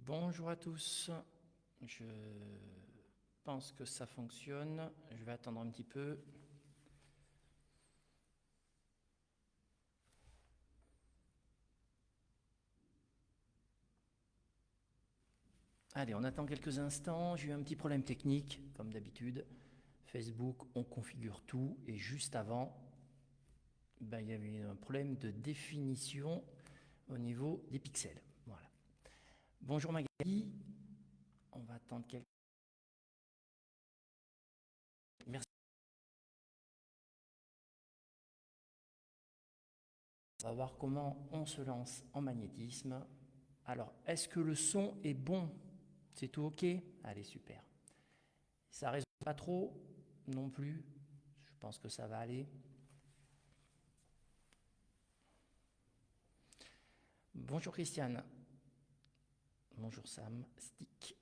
Bonjour à tous, je pense que ça fonctionne, je vais attendre un petit peu. Allez, on attend quelques instants, j'ai eu un petit problème technique, comme d'habitude. Facebook, on configure tout, et juste avant, il y avait un problème de définition au niveau des pixels. Voilà. Bonjour Magali, on va attendre quelques... Merci. On va voir comment on se lance en magnétisme. Alors, est-ce que le son est bon? C'est tout ok? Allez, super. Ça ne résonne pas trop non plus. Je pense que ça va aller. Bonjour Christiane. Bonjour Sam. Stick.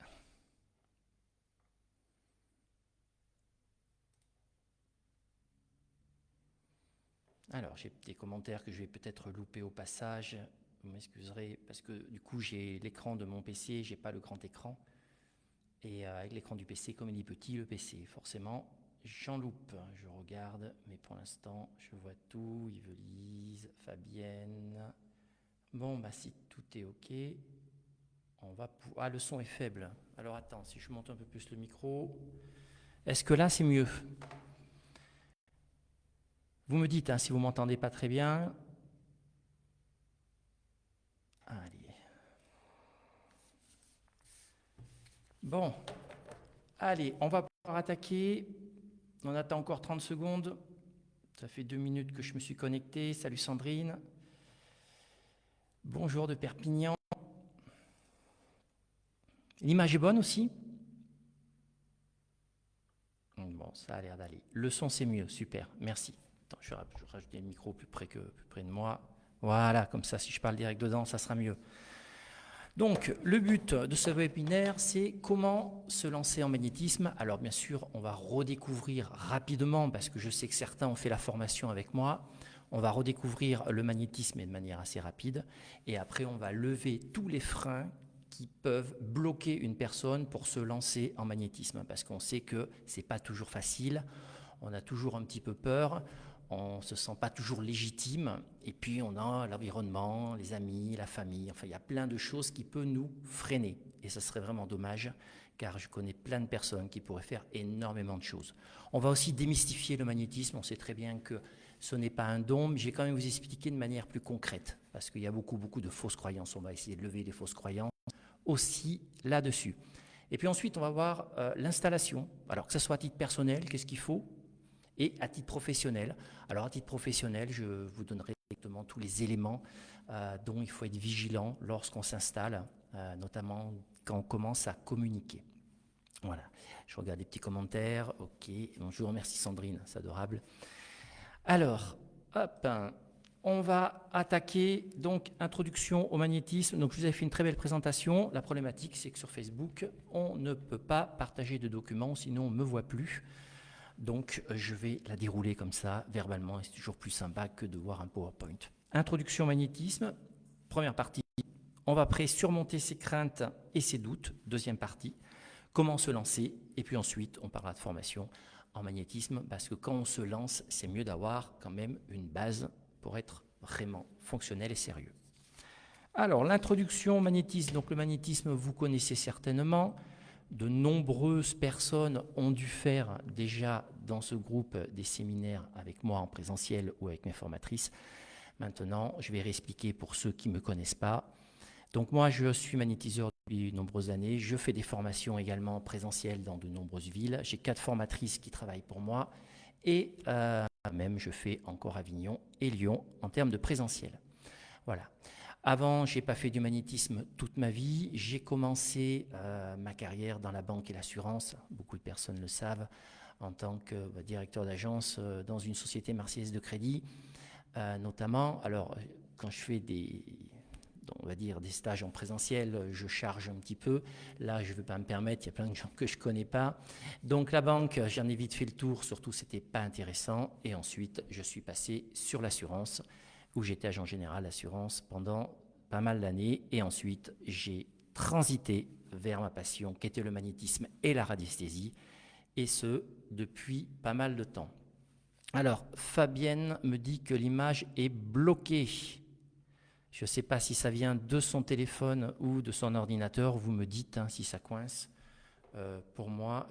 Alors, j'ai des commentaires que je vais peut-être louper au passage. Vous m'excuserez parce que du coup, j'ai l'écran de mon PC, j'ai pas le grand écran. Et avec l'écran du PC, comme il est petit, le PC, forcément, j'en loupe. Je regarde, mais pour l'instant, je vois tout. Yvelise, Fabienne. Bon, bah si tout est OK, on va pouvoir... Ah, le son est faible. Alors attends, si je monte un peu plus le micro... Est-ce que là, c'est mieux? Vous me dites si vous ne m'entendez pas très bien. Allez. Bon, allez, on va pouvoir attaquer. On attend encore 30 secondes. Ça fait 2 minutes que je me suis connecté. Salut Sandrine. Bonjour de Perpignan. L'image est bonne aussi? Bon, ça a l'air d'aller. Le son, c'est mieux. Super, merci. Attends, je vais rajouter le micro plus près de moi. Voilà, comme ça, si je parle direct dedans, ça sera mieux. Donc, le but de ce webinaire, c'est comment se lancer en magnétisme. Alors, bien sûr, on va redécouvrir rapidement, parce que je sais que certains ont fait la formation avec moi, on va redécouvrir le magnétisme de manière assez rapide, et après, on va lever tous les freins qui peuvent bloquer une personne pour se lancer en magnétisme, parce qu'on sait que ce n'est pas toujours facile, on a toujours un petit peu peur, on ne se sent pas toujours légitime, et puis on a l'environnement, les amis, la famille, enfin il y a plein de choses qui peuvent nous freiner, et ce serait vraiment dommage, car je connais plein de personnes qui pourraient faire énormément de choses. On va aussi démystifier le magnétisme, on sait très bien que ce n'est pas un don, mais je vais quand même vous expliquer de manière plus concrète, parce qu'il y a beaucoup de fausses croyances, on va essayer de lever les fausses croyances aussi là-dessus. Et puis ensuite, on va voir l'installation, alors que ce soit à titre personnel, qu'est-ce qu'il faut, et à titre professionnel. Alors à titre professionnel, je vous donnerai directement tous les éléments dont il faut être vigilant lorsqu'on s'installe, notamment quand on commence à communiquer. Voilà, je regarde des petits commentaires. Ok, bonjour, merci Sandrine, c'est adorable. Alors, hop, on va attaquer donc introduction au magnétisme. Donc je vous avais fait une très belle présentation. La problématique, c'est que sur Facebook, on ne peut pas partager de documents, sinon on ne me voit plus. Donc, je vais la dérouler comme ça, verbalement, et c'est toujours plus sympa que de voir un PowerPoint. Introduction au magnétisme, première partie. On va après surmonter ses craintes et ses doutes, deuxième partie. Comment se lancer, et puis ensuite, on parlera de formation en magnétisme, parce que quand on se lance, c'est mieux d'avoir quand même une base pour être vraiment fonctionnel et sérieux. Alors, l'introduction au magnétisme. Donc, le magnétisme, vous connaissez certainement. De nombreuses personnes ont dû faire déjà dans ce groupe des séminaires avec moi en présentiel ou avec mes formatrices. Maintenant, je vais réexpliquer pour ceux qui ne me connaissent pas. Donc moi, je suis magnétiseur depuis de nombreuses années. Je fais des formations également présentielles dans de nombreuses villes. J'ai 4 formatrices qui travaillent pour moi. Et même, je fais encore Avignon et Lyon en termes de présentiel. Voilà. Avant, je n'ai pas fait du magnétisme toute ma vie. J'ai commencé ma carrière dans la banque et l'assurance, beaucoup de personnes le savent, en tant que directeur d'agence dans une société marseillaise de crédit, notamment. Alors, quand je fais on va dire des stages en présentiel, je charge un petit peu. Là, je ne vais pas me permettre, il y a plein de gens que je ne connais pas. Donc la banque, j'en ai vite fait le tour, surtout ce n'était pas intéressant. Et ensuite, je suis passé sur l'assurance, où j'étais agent général d'assurance pendant pas mal d'années. Et ensuite, j'ai transiter vers ma passion, qui était le magnétisme et la radiesthésie, et ce, depuis pas mal de temps. Alors, Fabienne me dit que l'image est bloquée. Je ne sais pas si ça vient de son téléphone ou de son ordinateur, vous me dites si ça coince. Pour moi,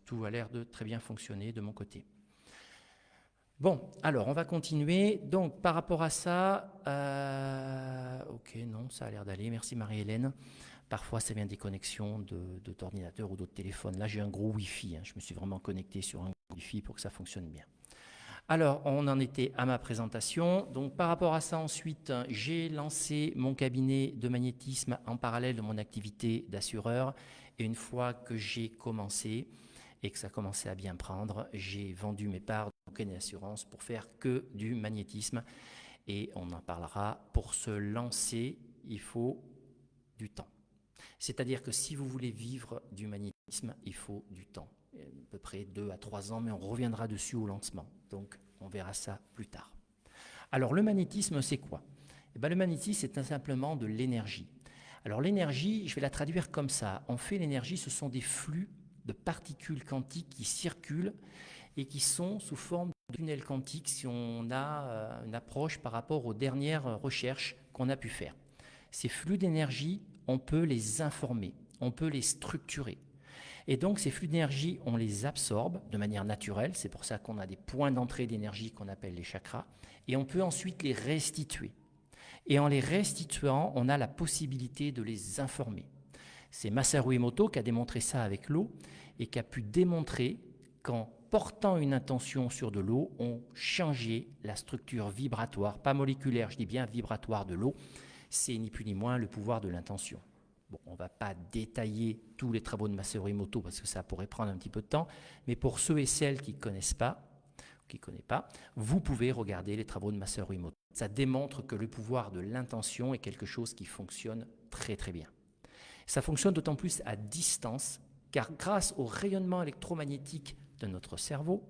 tout a l'air de très bien fonctionner de mon côté. Bon, alors on va continuer. Donc par rapport à ça, ok, non, ça a l'air d'aller. Merci Marie-Hélène. Parfois, ça vient des connexions d'ordinateur ou d'autres téléphones. Là, j'ai un gros Wi-Fi. Je me suis vraiment connecté sur un Wi-Fi pour que ça fonctionne bien. Alors, on en était à ma présentation. Donc, par rapport à ça, ensuite, j'ai lancé mon cabinet de magnétisme en parallèle de mon activité d'assureur. Et une fois que j'ai commencé et que ça commençait à bien prendre, j'ai vendu mes parts de cabinet d'assurance pour faire que du magnétisme. Et on en parlera. Pour se lancer, il faut du temps. C'est-à-dire que si vous voulez vivre du magnétisme, il faut du temps. À peu près 2 à 3 ans, mais on reviendra dessus au lancement. Donc, on verra ça plus tard. Alors, le magnétisme, c'est quoi ? Le magnétisme, c'est simplement de l'énergie. Alors, l'énergie, je vais la traduire comme ça. En fait, l'énergie, ce sont des flux de particules quantiques qui circulent et qui sont sous forme de tunnels quantiques si on a une approche par rapport aux dernières recherches qu'on a pu faire. Ces flux d'énergie, on peut les informer, on peut les structurer. Et donc, ces flux d'énergie, on les absorbe de manière naturelle. C'est pour ça qu'on a des points d'entrée d'énergie qu'on appelle les chakras. Et on peut ensuite les restituer. Et en les restituant, on a la possibilité de les informer. C'est Masaru Emoto qui a démontré ça avec l'eau et qui a pu démontrer qu'en portant une intention sur de l'eau, on changeait la structure vibratoire, pas moléculaire, je dis bien vibratoire de l'eau. C'est ni plus ni moins le pouvoir de l'intention. Bon, on ne va pas détailler tous les travaux de Masaru Emoto parce que ça pourrait prendre un petit peu de temps, mais pour ceux et celles qui ne connaissent pas, vous pouvez regarder les travaux de Masaru Emoto. Ça démontre que le pouvoir de l'intention est quelque chose qui fonctionne très très bien. Ça fonctionne d'autant plus à distance, car grâce au rayonnement électromagnétique de notre cerveau,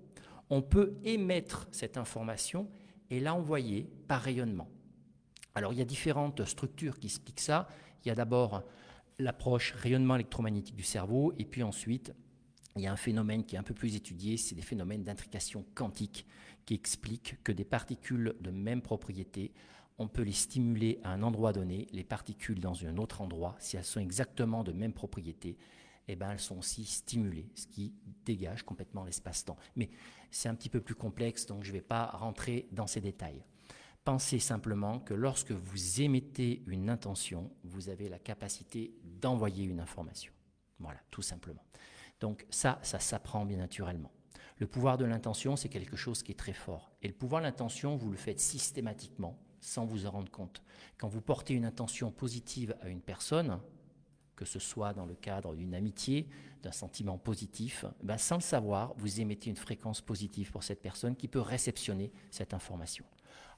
on peut émettre cette information et l'envoyer par rayonnement. Alors, il y a différentes structures qui expliquent ça. Il y a d'abord l'approche rayonnement électromagnétique du cerveau, et puis ensuite, il y a un phénomène qui est un peu plus étudié, c'est des phénomènes d'intrication quantique qui expliquent que des particules de même propriété, on peut les stimuler à un endroit donné, les particules dans un autre endroit, si elles sont exactement de même propriété, elles sont aussi stimulées, ce qui dégage complètement l'espace-temps. Mais c'est un petit peu plus complexe, donc je ne vais pas rentrer dans ces détails. Pensez simplement que lorsque vous émettez une intention, vous avez la capacité d'envoyer une information. Voilà, tout simplement. Donc ça s'apprend bien naturellement. Le pouvoir de l'intention, c'est quelque chose qui est très fort. Et le pouvoir de l'intention, vous le faites systématiquement, sans vous en rendre compte. Quand vous portez une intention positive à une personne, que ce soit dans le cadre d'une amitié, d'un sentiment positif, sans le savoir, vous émettez une fréquence positive pour cette personne qui peut réceptionner cette information.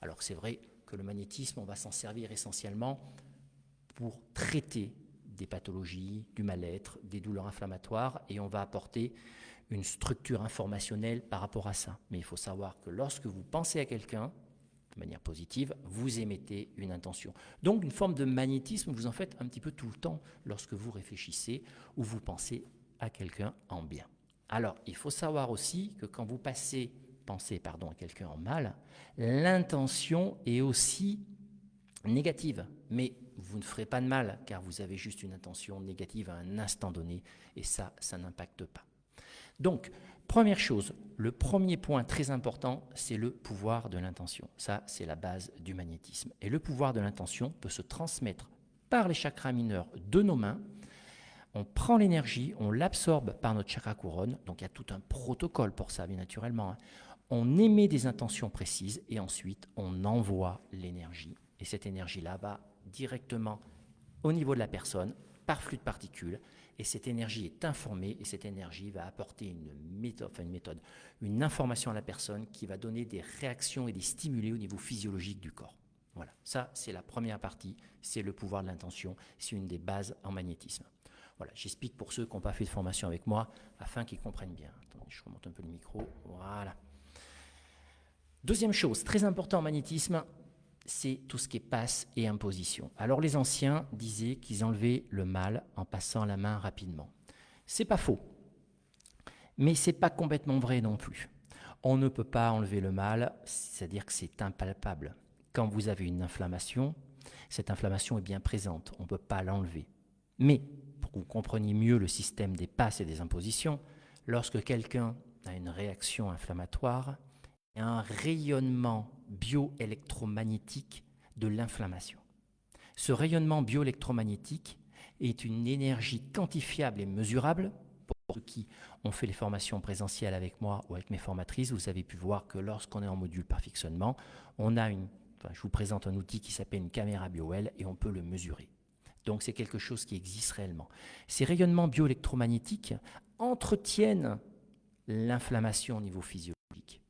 Alors c'est vrai que le magnétisme, on va s'en servir essentiellement pour traiter des pathologies, du mal-être, des douleurs inflammatoires, et on va apporter une structure informationnelle par rapport à ça. Mais il faut savoir que lorsque vous pensez à quelqu'un, de manière positive, vous émettez une intention. Donc une forme de magnétisme, vous en faites un petit peu tout le temps lorsque vous réfléchissez ou vous pensez à quelqu'un en bien. Alors, il faut savoir aussi que quand vous pensez à quelqu'un en mal, l'intention est aussi négative, mais vous ne ferez pas de mal car vous avez juste une intention négative à un instant donné et ça n'impacte pas. Donc, première chose, le premier point très important, c'est le pouvoir de l'intention. Ça, c'est la base du magnétisme. Et le pouvoir de l'intention peut se transmettre par les chakras mineurs de nos mains. On prend l'énergie, on l'absorbe par notre chakra couronne, donc il y a tout un protocole pour ça, bien naturellement. On émet des intentions précises et ensuite on envoie l'énergie. Et cette énergie-là va directement au niveau de la personne, par flux de particules, et cette énergie est informée, et cette énergie va apporter une information à la personne qui va donner des réactions et des stimulés au niveau physiologique du corps. Voilà, ça c'est la première partie, c'est le pouvoir de l'intention, c'est une des bases en magnétisme. Voilà, j'explique pour ceux qui n'ont pas fait de formation avec moi, afin qu'ils comprennent bien. Attendez, je remonte un peu le micro, voilà. Deuxième chose, très important en magnétisme, c'est tout ce qui est passe et imposition. Alors les anciens disaient qu'ils enlevaient le mal en passant la main rapidement. C'est pas faux, mais c'est pas complètement vrai non plus. On ne peut pas enlever le mal, c'est-à-dire que c'est impalpable. Quand vous avez une inflammation, cette inflammation est bien présente, on ne peut pas l'enlever. Mais, pour que vous compreniez mieux le système des passes et des impositions, lorsque quelqu'un a une réaction inflammatoire, il y a un rayonnement bioélectromagnétique de l'inflammation. Ce rayonnement bioélectromagnétique est une énergie quantifiable et mesurable. Pour ceux qui ont fait les formations présentielles avec moi ou avec mes formatrices, vous avez pu voir que lorsqu'on est en module perfectionnement, je vous présente un outil qui s'appelle une caméra BioWell et on peut le mesurer. Donc c'est quelque chose qui existe réellement. Ces rayonnements bioélectromagnétiques entretiennent l'inflammation au niveau physiologique.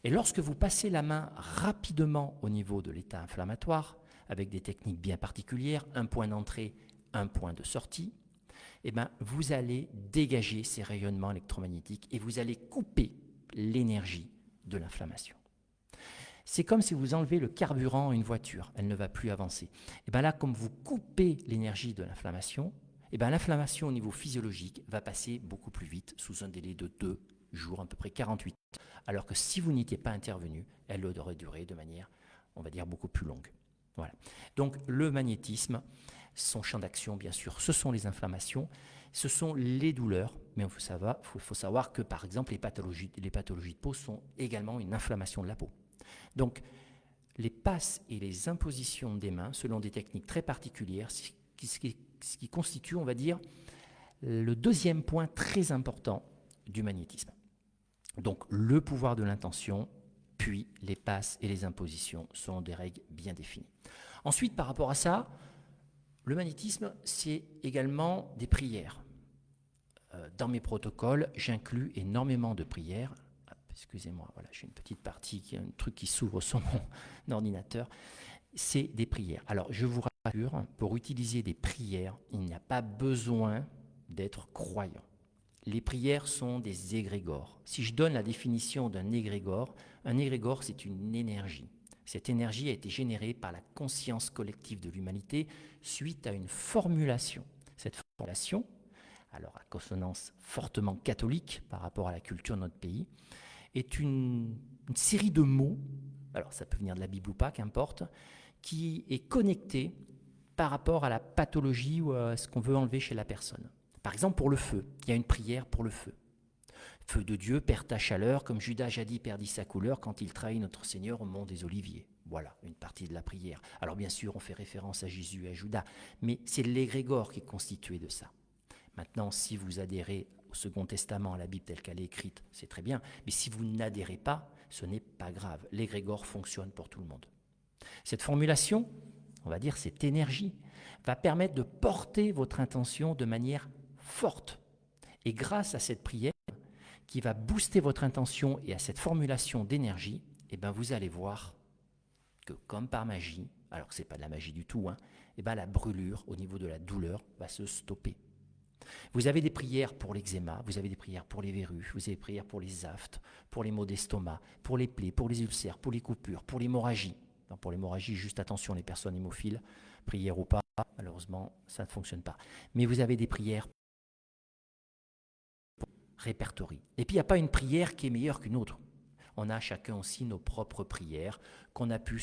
Et lorsque vous passez la main rapidement au niveau de l'état inflammatoire, avec des techniques bien particulières, un point d'entrée, un point de sortie, eh bien, vous allez dégager ces rayonnements électromagnétiques et vous allez couper l'énergie de l'inflammation. C'est comme si vous enlevez le carburant à une voiture, elle ne va plus avancer. Et bien là, comme vous coupez l'énergie de l'inflammation, et bien l'inflammation au niveau physiologique va passer beaucoup plus vite, sous un délai de 2 jours, à peu près 48 heures, alors que si vous n'étiez pas intervenu, elle aurait duré de manière, on va dire, beaucoup plus longue. Voilà. Donc le magnétisme, son champ d'action, bien sûr, ce sont les inflammations, ce sont les douleurs, mais il faut savoir que, par exemple, les pathologies de peau sont également une inflammation de la peau. Donc, les passes et les impositions des mains, selon des techniques très particulières, ce qui constitue, on va dire, le deuxième point très important du magnétisme. Donc, le pouvoir de l'intention, puis les passes et les impositions sont des règles bien définies. Ensuite, par rapport à ça, le magnétisme, c'est également des prières. Dans mes protocoles, j'inclus énormément de prières. Excusez-moi, voilà, j'ai une petite partie, un truc qui s'ouvre sur mon ordinateur. C'est des prières. Alors, je vous rassure, pour utiliser des prières, il n'y a pas besoin d'être croyant. Les prières sont des égrégores. Si je donne la définition d'un égrégore, c'est une énergie. Cette énergie a été générée par la conscience collective de l'humanité suite à une formulation. Cette formulation, alors à consonance fortement catholique par rapport à la culture de notre pays, est une série de mots, alors ça peut venir de la Bible ou pas, qu'importe, qui est connectée par rapport à la pathologie ou à ce qu'on veut enlever chez la personne. Par exemple, pour le feu, il y a une prière pour le feu. Feu de Dieu, perds ta chaleur, comme Judas jadis perdit sa couleur quand il trahit notre Seigneur au mont des Oliviers. Voilà, une partie de la prière. Alors bien sûr, on fait référence à Jésus et à Judas, mais c'est l'égrégore qui est constitué de ça. Maintenant, si vous adhérez au Second Testament, à la Bible telle qu'elle est écrite, c'est très bien, mais si vous n'adhérez pas, ce n'est pas grave. L'égrégore fonctionne pour tout le monde. Cette formulation, on va dire cette énergie, va permettre de porter votre intention de manière forte. Et grâce à cette prière, qui va booster votre intention et à cette formulation d'énergie, eh ben vous allez voir que comme par magie, alors que ce n'est pas de la magie du tout, eh ben la brûlure au niveau de la douleur va se stopper. Vous avez des prières pour l'eczéma, vous avez des prières pour les verrues, vous avez des prières pour les aftes, pour les maux d'estomac, pour les plaies, pour les ulcères, pour les coupures, pour l'hémorragie. Pour l'hémorragie, juste attention, les personnes hémophiles, prière ou pas, malheureusement, ça ne fonctionne pas. Mais vous avez des prières répertoriées. Et puis, il n'y a pas une prière qui est meilleure qu'une autre. On a chacun aussi nos propres prières qu'on a pu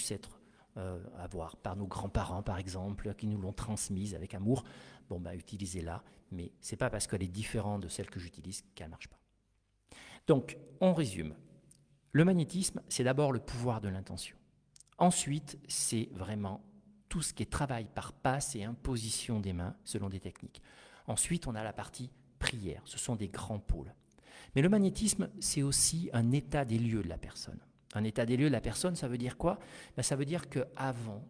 avoir par nos grands-parents, par exemple, qui nous l'ont transmise avec amour. Bon, utilisez-la, mais ce n'est pas parce qu'elle est différente de celle que j'utilise qu'elle ne marche pas. Donc, on résume. Le magnétisme, c'est d'abord le pouvoir de l'intention. Ensuite, c'est vraiment tout ce qui est travail par passe et imposition des mains selon des techniques. Ensuite, on a la partie prière. Ce sont des grands pôles. Mais le magnétisme, c'est aussi un état des lieux de la personne. Un état des lieux de la personne, ça veut dire quoi ? Ça veut dire qu'avant,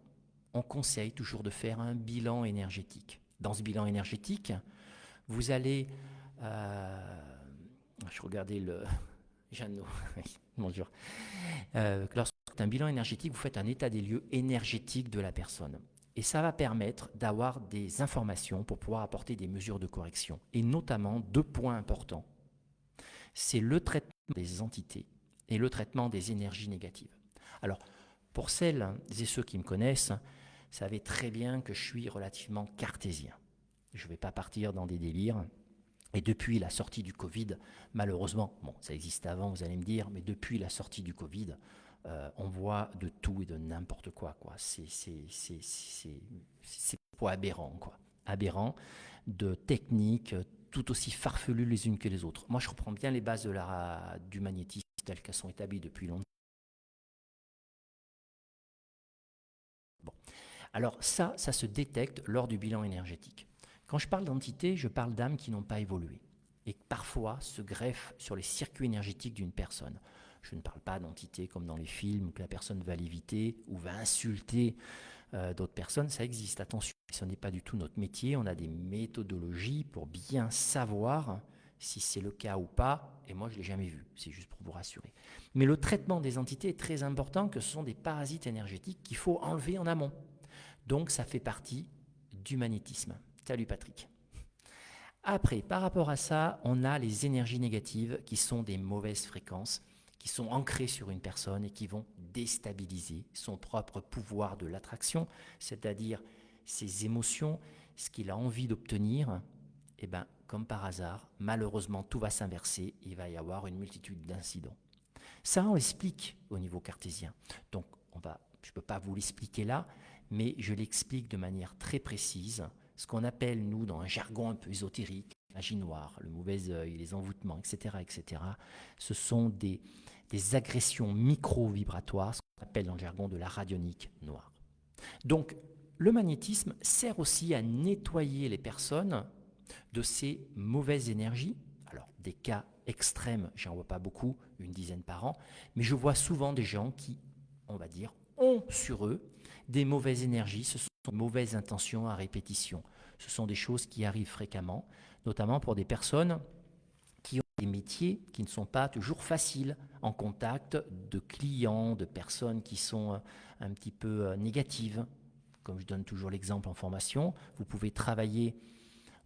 on conseille toujours de faire un bilan énergétique. Dans ce bilan énergétique, vous allez... je regardais le... Jeannot, bonjour. Lorsque vous faites un bilan énergétique, vous faites un état des lieux énergétique de la personne. Et ça va permettre d'avoir des informations pour pouvoir apporter des mesures de correction. Et notamment, 2 points importants. C'est le traitement des entités et le traitement des énergies négatives. Alors, Pour celles et ceux qui me connaissent, savez très bien que je suis relativement cartésien. Je ne vais pas partir dans des délires. Et depuis la sortie du Covid, malheureusement, bon, ça existait avant, vous allez me dire, mais depuis la sortie du Covid, on voit de tout et de n'importe quoi. C'est aberrant, quoi. Aberrant, de techniques tout aussi farfelues les unes que les autres. Moi, je reprends bien les bases du magnétisme telles qu'elles sont établies depuis longtemps. Bon. Alors ça se détecte lors du bilan énergétique. Quand je parle d'entités, je parle d'âmes qui n'ont pas évolué et qui parfois se greffent sur les circuits énergétiques d'une personne. Je ne parle pas d'entités comme dans les films où la personne va l'éviter ou va insulter d'autres personnes. Ça existe, attention. Ce n'est pas du tout notre métier. On a des méthodologies pour bien savoir si c'est le cas ou pas. Et moi, je ne l'ai jamais vu. C'est juste pour vous rassurer. Mais le traitement des entités est très important, que ce sont des parasites énergétiques qu'il faut enlever en amont. Donc, ça fait partie du magnétisme. Salut Patrick. Après, par rapport à ça, on a les énergies négatives qui sont des mauvaises fréquences, qui sont ancrées sur une personne et qui vont déstabiliser son propre pouvoir de l'attraction, c'est-à-dire ses émotions, ce qu'il a envie d'obtenir. Et bien, comme par hasard, malheureusement, tout va s'inverser et il va y avoir une multitude d'incidents. Ça, on l'explique au niveau cartésien. Donc, je ne peux pas vous l'expliquer là, mais je l'explique de manière très précise. Ce qu'on appelle, nous, dans un jargon un peu ésotérique, la magie noire, le mauvais œil, les envoûtements, etc., etc., ce sont des agressions micro-vibratoires, ce qu'on appelle dans le jargon de la radionique noire. Donc, le magnétisme sert aussi à nettoyer les personnes de ces mauvaises énergies. Alors, des cas extrêmes, j'en vois pas beaucoup, une dizaine par an, mais je vois souvent des gens qui, on va dire, ont sur eux des mauvaises énergies, ce sont de mauvaises intentions à répétition. Ce sont des choses qui arrivent fréquemment, notamment pour des personnes qui ont des métiers qui ne sont pas toujours faciles en contact de clients, de personnes qui sont un petit peu négatives. Comme je donne toujours l'exemple en formation, vous pouvez travailler,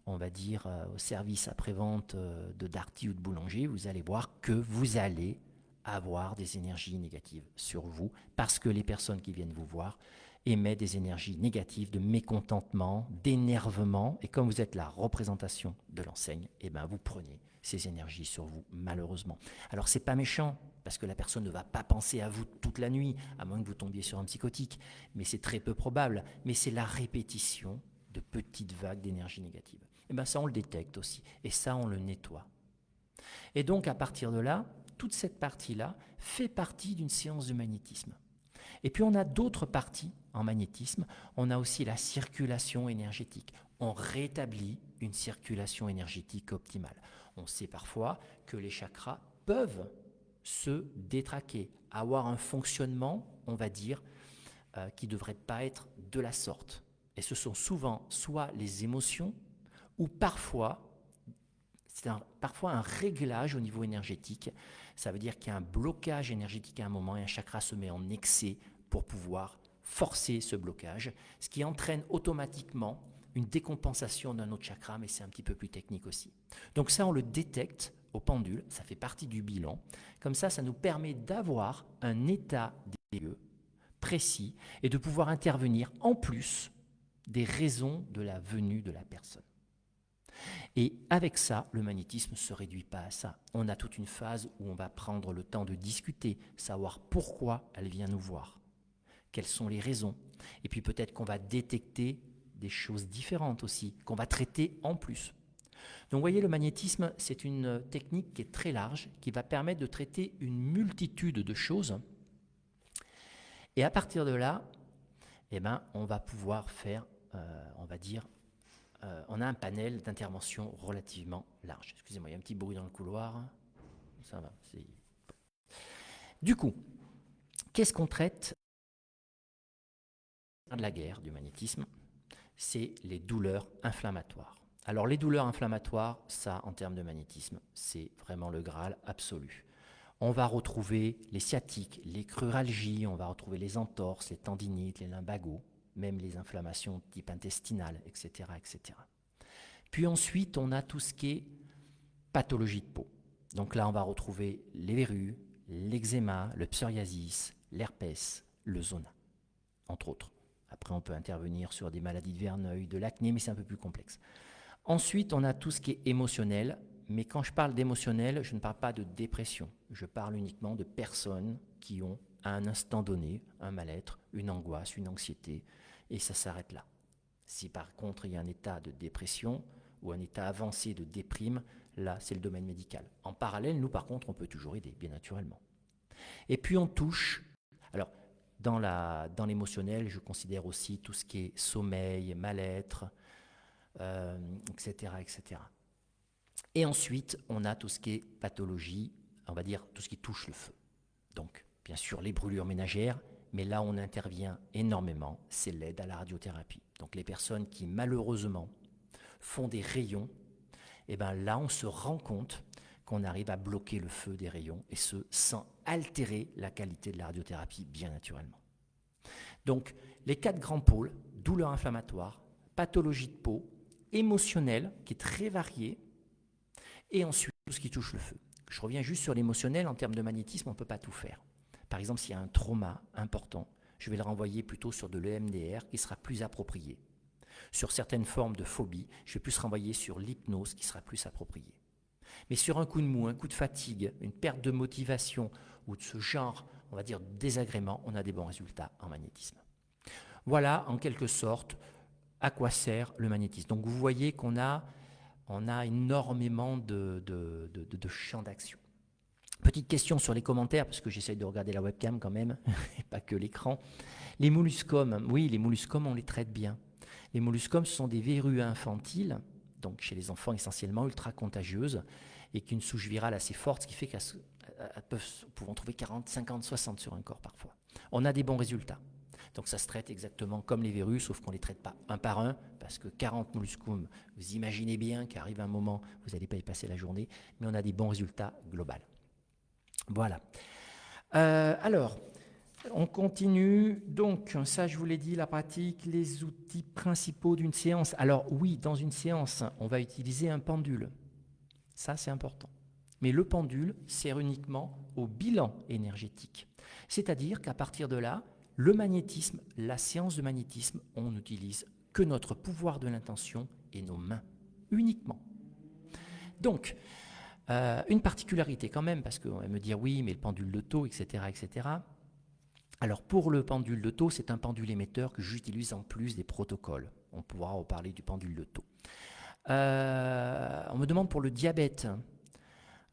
on va dire, au service après-vente de Darty ou de boulanger, vous allez voir que vous allez avoir des énergies négatives sur vous parce que les personnes qui viennent vous voir émettent des énergies négatives de mécontentement, d'énervement, et comme vous êtes la représentation de l'enseigne, eh ben vous prenez ces énergies sur vous, malheureusement. Alors c'est pas méchant, parce que la personne ne va pas penser à vous toute la nuit, à moins que vous tombiez sur un psychotique, mais c'est très peu probable, mais c'est la répétition de petites vagues d'énergie négative. Et bien ça on le détecte aussi, et ça on le nettoie. Et donc à partir de là, toute cette partie-là fait partie d'une séance de magnétisme. Et puis on a d'autres parties en magnétisme, on a aussi la circulation énergétique. On rétablit une circulation énergétique optimale. On sait parfois que les chakras peuvent se détraquer, avoir un fonctionnement, on va dire, qui ne devrait pas être de la sorte. Et ce sont souvent soit les émotions ou parfois un réglage au niveau énergétique. Ça veut dire qu'il y a un blocage énergétique à un moment et un chakra se met en excès pour pouvoir forcer ce blocage, ce qui entraîne automatiquement une décompensation d'un autre chakra, mais c'est un petit peu plus technique aussi. Donc ça, on le détecte au pendule, ça fait partie du bilan. Comme ça nous permet d'avoir un état des lieux précis et de pouvoir intervenir en plus des raisons de la venue de la personne. Et avec ça, le magnétisme ne se réduit pas à ça. On a toute une phase où on va prendre le temps de discuter, savoir pourquoi elle vient nous voir, quelles sont les raisons. Et puis peut-être qu'on va détecter des choses différentes aussi, qu'on va traiter en plus. Donc vous voyez, le magnétisme, c'est une technique qui est très large, qui va permettre de traiter une multitude de choses. Et à partir de là, eh ben, on va pouvoir faire, on va dire, on a un panel d'intervention relativement large. Excusez-moi, il y a un petit bruit dans le couloir. Ça va. Du coup, qu'est-ce qu'on traite de la guerre du magnétisme? C'est les douleurs inflammatoires. Alors les douleurs inflammatoires, ça, en termes de magnétisme, c'est vraiment le Graal absolu. On va retrouver les sciatiques, les cruralgies, on va retrouver les entorses, les tendinites, les lumbagos, même les inflammations type intestinale, etc., etc. Puis ensuite, on a tout ce qui est pathologie de peau. Donc là, on va retrouver les verrues, l'eczéma, le psoriasis, l'herpès, le zona, entre autres. Après, on peut intervenir sur des maladies de Verneuil, de l'acné, mais c'est un peu plus complexe. Ensuite, on a tout ce qui est émotionnel, mais quand je parle d'émotionnel, je ne parle pas de dépression. Je parle uniquement de personnes qui ont, à un instant donné, un mal-être, une angoisse, une anxiété, et ça s'arrête là. Si par contre il y a un état de dépression ou un état avancé de déprime, là c'est le domaine médical. En parallèle, nous par contre, on peut toujours aider, bien naturellement. Et puis on touche, alors dans l'émotionnel, je considère aussi tout ce qui est sommeil, mal-être, etc., etc. Et ensuite, on a tout ce qui est pathologie, on va dire tout ce qui touche le feu. Donc, bien sûr, les brûlures ménagères, mais là, on intervient énormément, c'est l'aide à la radiothérapie. Donc, les personnes qui, malheureusement, font des rayons, et bien là, on se rend compte qu'on arrive à bloquer le feu des rayons, et ce, sans altérer la qualité de la radiothérapie, bien naturellement. Donc, les 4 grands pôles, douleur inflammatoire, pathologie de peau, émotionnel, qui est très varié, et ensuite tout ce qui touche le feu. Je reviens juste sur l'émotionnel, en termes de magnétisme, on ne peut pas tout faire. Par exemple, s'il y a un trauma important, je vais le renvoyer plutôt sur de l'EMDR qui sera plus approprié. Sur certaines formes de phobie, je vais plus renvoyer sur l'hypnose qui sera plus appropriée. Mais sur un coup de mou, un coup de fatigue, une perte de motivation ou de ce genre, on va dire désagrément, on a des bons résultats en magnétisme. Voilà en quelque sorte à quoi sert le magnétisme. Donc vous voyez qu'on a énormément de champs d'action. Petite question sur les commentaires, parce que j'essaye de regarder la webcam quand même, et pas que l'écran. Les molluscomes, oui, les molluscomes, on les traite bien. Les molluscomes, ce sont des verrues infantiles, donc chez les enfants essentiellement ultra contagieuses, et qu'une souche virale assez forte, ce qui fait qu'elles pouvons trouver 40, 50, 60 sur un corps parfois. On a des bons résultats. Donc ça se traite exactement comme les verrues, sauf qu'on ne les traite pas un par un, parce que 40 molluscum, vous imaginez bien qu'arrive un moment, vous n'allez pas y passer la journée, mais on a des bons résultats globaux. Voilà. Alors, on continue. Donc, ça, je vous l'ai dit, la pratique, les outils principaux d'une séance. Alors oui, dans une séance, on va utiliser un pendule. Ça, c'est important. Mais le pendule sert uniquement au bilan énergétique. C'est-à-dire qu'à partir de là, le magnétisme, la séance de magnétisme, on n'utilise que notre pouvoir de l'intention et nos mains, uniquement. Donc, une particularité quand même, parce qu'on va me dire oui, mais le pendule de taux, etc., etc. Alors pour le pendule de taux, c'est un pendule émetteur que j'utilise en plus des protocoles. On pourra reparler du pendule de taux. On me demande pour le diabète.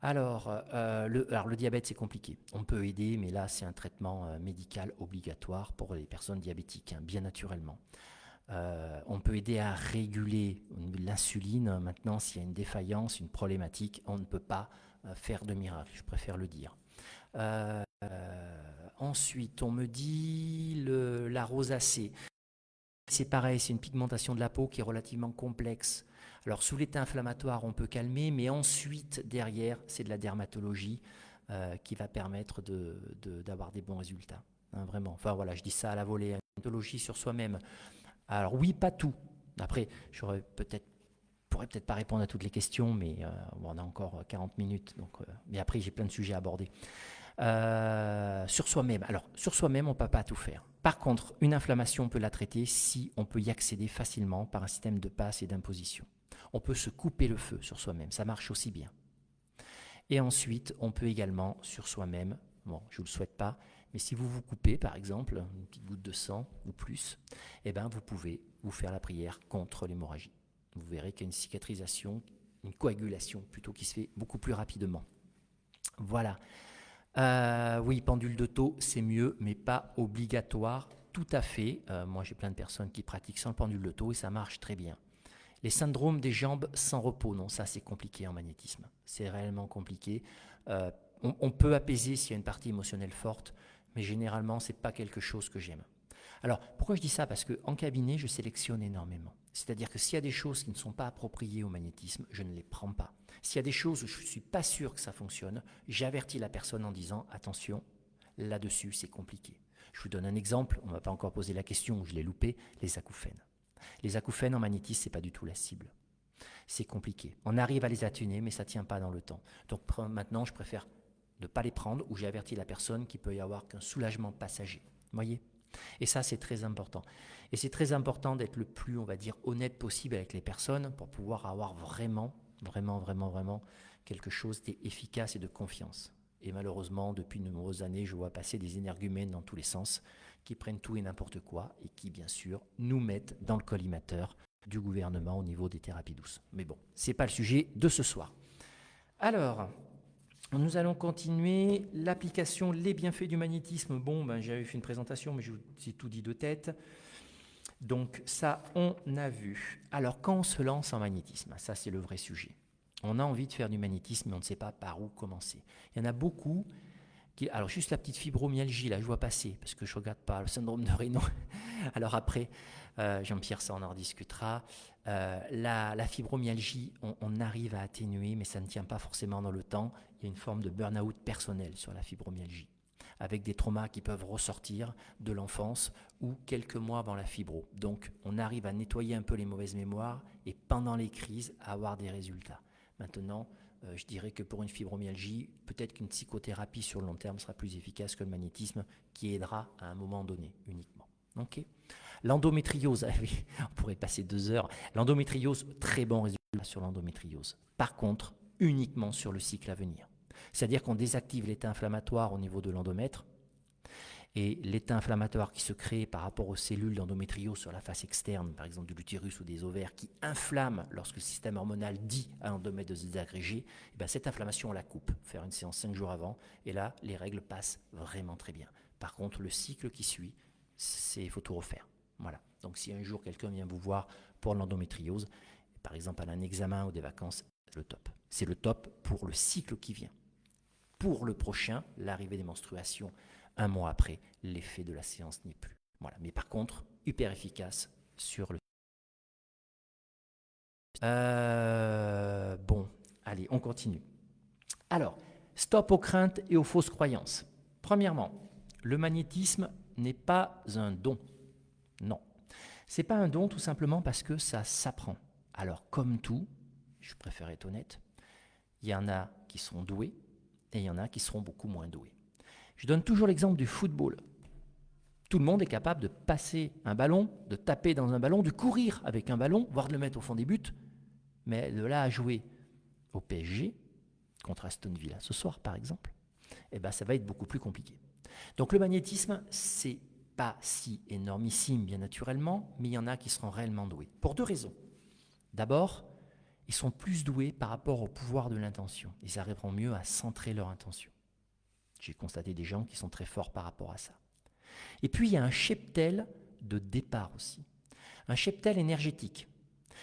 Alors, le diabète, c'est compliqué. On peut aider, mais là, c'est un traitement médical obligatoire pour les personnes diabétiques, hein, bien naturellement. On peut aider à réguler l'insuline. Maintenant, s'il y a une défaillance, une problématique, on ne peut pas faire de miracle, je préfère le dire. Ensuite, on me dit la rosacée. C'est pareil, c'est une pigmentation de la peau qui est relativement complexe. Alors, sous l'état inflammatoire, on peut calmer, mais ensuite, derrière, c'est de la dermatologie qui va permettre d'avoir des bons résultats. Hein, vraiment. Enfin, voilà, je dis ça à la volée. Dermatologie sur soi-même. Alors, oui, pas tout. Après, pourrais peut-être pas répondre à toutes les questions, mais on a encore 40 minutes. Donc, mais après, j'ai plein de sujets à aborder. Sur soi-même. Alors, sur soi-même, on ne peut pas tout faire. Par contre, une inflammation, on peut la traiter si on peut y accéder facilement par un système de passe et d'imposition. On peut se couper le feu sur soi-même. Ça marche aussi bien. Et ensuite, on peut également, sur soi-même, bon, je ne vous le souhaite pas, mais si vous vous coupez, par exemple, une petite goutte de sang ou plus, eh ben, vous pouvez vous faire la prière contre l'hémorragie. Vous verrez qu'il y a une cicatrisation, une coagulation plutôt qui se fait beaucoup plus rapidement. Voilà. Oui, pendule de taux, c'est mieux, mais pas obligatoire, tout à fait. Moi, j'ai plein de personnes qui pratiquent sans le pendule de taux et ça marche très bien. Les syndromes des jambes sans repos, non, ça c'est compliqué en magnétisme. C'est réellement compliqué. On peut apaiser s'il y a une partie émotionnelle forte, mais généralement, ce n'est pas quelque chose que j'aime. Alors, pourquoi je dis ça? Parce qu'en cabinet, je sélectionne énormément. C'est-à-dire que s'il y a des choses qui ne sont pas appropriées au magnétisme, je ne les prends pas. S'il y a des choses où je ne suis pas sûr que ça fonctionne, j'avertis la personne en disant « Attention, là-dessus, c'est compliqué ». Je vous donne un exemple, on ne m'a pas encore posé la question, je l'ai loupé, les acouphènes. Les acouphènes en magnétisme, ce n'est pas du tout la cible. C'est compliqué. On arrive à les atténuer, mais ça ne tient pas dans le temps. Donc maintenant, je préfère ne pas les prendre, ou j'ai averti la personne qu'il peut y avoir qu'un soulagement passager. Voyez? Et ça, c'est très important. Et c'est très important d'être le plus, on va dire, honnête possible avec les personnes pour pouvoir avoir vraiment quelque chose d'efficace et de confiance. Et malheureusement, depuis de nombreuses années, je vois passer des énergumènes dans tous les sens qui prennent tout et n'importe quoi et qui, bien sûr, nous mettent dans le collimateur du gouvernement au niveau des thérapies douces. Mais bon, ce n'est pas le sujet de ce soir. Alors, nous allons continuer l'application, les bienfaits du magnétisme. Bon, j'avais fait une présentation, mais je vous ai tout dit de tête. Donc ça, on a vu. Alors, quand on se lance en magnétisme, ça c'est le vrai sujet. On a envie de faire du magnétisme, mais on ne sait pas par où commencer. Il y en a beaucoup qui... Alors, juste la petite fibromyalgie, là, je vois passer, parce que je ne regarde pas, le syndrome de Raynaud. Alors après, Jean-Pierre, ça on en rediscutera. La fibromyalgie, on arrive à atténuer, mais ça ne tient pas forcément dans le temps. Il y a une forme de burn-out personnel sur la fibromyalgie, avec des traumas qui peuvent ressortir de l'enfance ou quelques mois avant la fibro. Donc on arrive à nettoyer un peu les mauvaises mémoires et pendant les crises à avoir des résultats. Maintenant, je dirais que pour une fibromyalgie, peut-être qu'une psychothérapie sur le long terme sera plus efficace que le magnétisme qui aidera à un moment donné uniquement. Okay. L'endométriose, oui, on pourrait passer 2 heures. L'endométriose, très bon résultat sur l'endométriose. Par contre, uniquement sur le cycle à venir. C'est-à-dire qu'on désactive l'état inflammatoire au niveau de l'endomètre et l'état inflammatoire qui se crée par rapport aux cellules d'endométriose sur la face externe, par exemple de l'utérus ou des ovaires, qui inflamment lorsque le système hormonal dit à l'endomètre de se désagréger, et bien cette inflammation, on la coupe. Faire une séance 5 jours avant, et là, les règles passent vraiment très bien. Par contre, le cycle qui suit, il faut tout refaire. Voilà. Donc si un jour quelqu'un vient vous voir pour l'endométriose, par exemple à un examen ou des vacances, c'est le top. C'est le top pour le cycle qui vient. Pour le prochain, l'arrivée des menstruations, 1 mois après, l'effet de la séance n'est plus. Voilà. Mais par contre, hyper efficace sur le... Bon, allez, on continue. Alors, stop aux craintes et aux fausses croyances. Premièrement, le magnétisme n'est pas un don. Non. C'est pas un don tout simplement parce que ça s'apprend. Alors, comme tout, je préfère être honnête, il y en a qui sont doués et il y en a qui seront beaucoup moins doués. Je donne toujours l'exemple du football. Tout le monde est capable de passer un ballon, de taper dans un ballon, de courir avec un ballon, voire de le mettre au fond des buts. Mais de là à jouer au PSG, contre Aston Villa ce soir par exemple, eh ben, ça va être beaucoup plus compliqué. Donc le magnétisme, c'est pas si énormissime bien naturellement, mais il y en a qui seront réellement doués. Pour 2 raisons. D'abord, ils sont plus doués par rapport au pouvoir de l'intention. Ils arriveront mieux à centrer leur intention. J'ai constaté des gens qui sont très forts par rapport à ça. Et puis, il y a un cheptel de départ aussi. Un cheptel énergétique.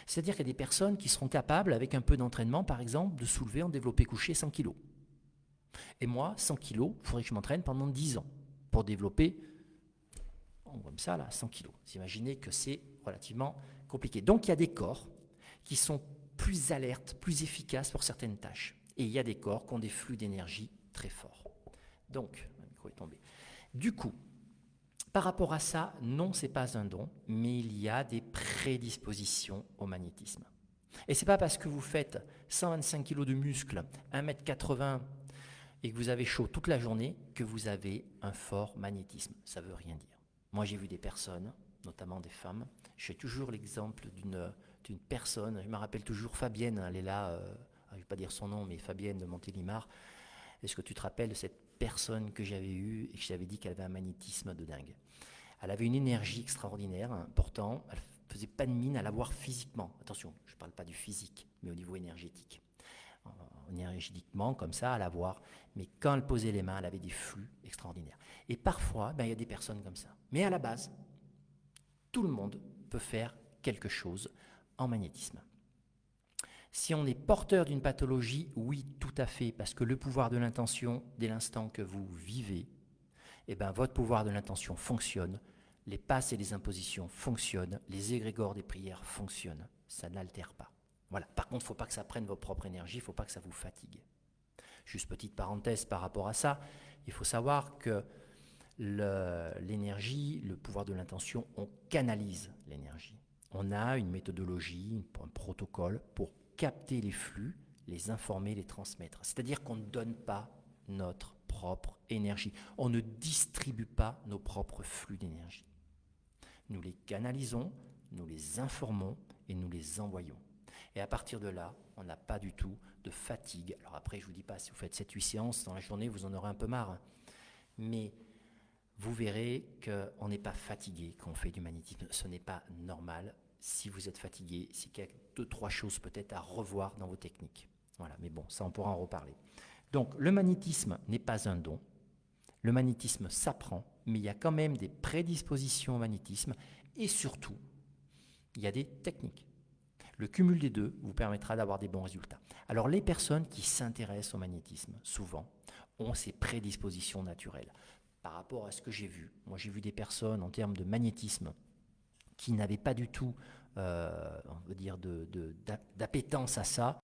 C'est-à-dire qu'il y a des personnes qui seront capables, avec un peu d'entraînement, par exemple, de soulever en développé couché 100 kg. Et moi, 100 kg, il faudrait que je m'entraîne pendant 10 ans pour développer, comme ça, là, 100 kg. Vous imaginez que c'est relativement compliqué. Donc, il y a des corps qui sont plus alertes, plus efficaces pour certaines tâches. Et il y a des corps qui ont des flux d'énergie très forts. Donc, le micro est tombé. Du coup, par rapport à ça, non, ce n'est pas un don, mais il y a des prédispositions au magnétisme. Et ce n'est pas parce que vous faites 125 kg de muscles, 1,80 m et que vous avez chaud toute la journée que vous avez un fort magnétisme. Ça ne veut rien dire. Moi, j'ai vu des personnes, notamment des femmes. Je fais toujours l'exemple d'une personne, je me rappelle toujours Fabienne, elle est là, je ne vais pas dire son nom, mais Fabienne de Montélimar. Est-ce que tu te rappelles de cette personne que j'avais eue et que je t'avais dit qu'elle avait un magnétisme de dingue? Elle avait une énergie extraordinaire, pourtant, elle ne faisait pas de mine à la voir physiquement. Attention, je ne parle pas du physique, mais au niveau énergétique. Énergétiquement, comme ça, à la voir. Mais quand elle posait les mains, elle avait des flux extraordinaires. Et parfois, il y a des personnes comme ça. Mais à la base, tout le monde peut faire quelque chose en magnétisme. Si on est porteur d'une pathologie, oui, tout à fait, parce que le pouvoir de l'intention, dès l'instant que vous vivez, eh ben, votre pouvoir de l'intention fonctionne, les passes et les impositions fonctionnent, les égrégores des prières fonctionnent, ça n'altère pas. Voilà. Par contre, il ne faut pas que ça prenne votre propre énergie, il ne faut pas que ça vous fatigue. Juste petite parenthèse par rapport à ça, il faut savoir que l'énergie, le pouvoir de l'intention, on canalise l'énergie. On a une méthodologie, un protocole pour capter les flux, les informer, les transmettre. C'est-à-dire qu'on ne donne pas notre propre énergie. On ne distribue pas nos propres flux d'énergie. Nous les canalisons, nous les informons et nous les envoyons. Et à partir de là, on n'a pas du tout de fatigue. Alors après, je ne vous dis pas, si vous faites 7-8 séances dans la journée, vous en aurez un peu marre. Mais vous verrez qu'on n'est pas fatigué quand on fait du magnétisme. Ce n'est pas normal. Si vous êtes fatigué, c'est qu'il y a 2-3 choses peut-être à revoir dans vos techniques. Voilà, mais bon, ça on pourra en reparler. Donc le magnétisme n'est pas un don. Le magnétisme s'apprend, mais il y a quand même des prédispositions au magnétisme et surtout, il y a des techniques. Le cumul des deux vous permettra d'avoir des bons résultats. Alors les personnes qui s'intéressent au magnétisme, souvent, ont ces prédispositions naturelles. Par rapport à ce que j'ai vu, moi j'ai vu des personnes en termes de magnétisme qui n'avaient pas du tout, on veut dire, d'appétence à ça.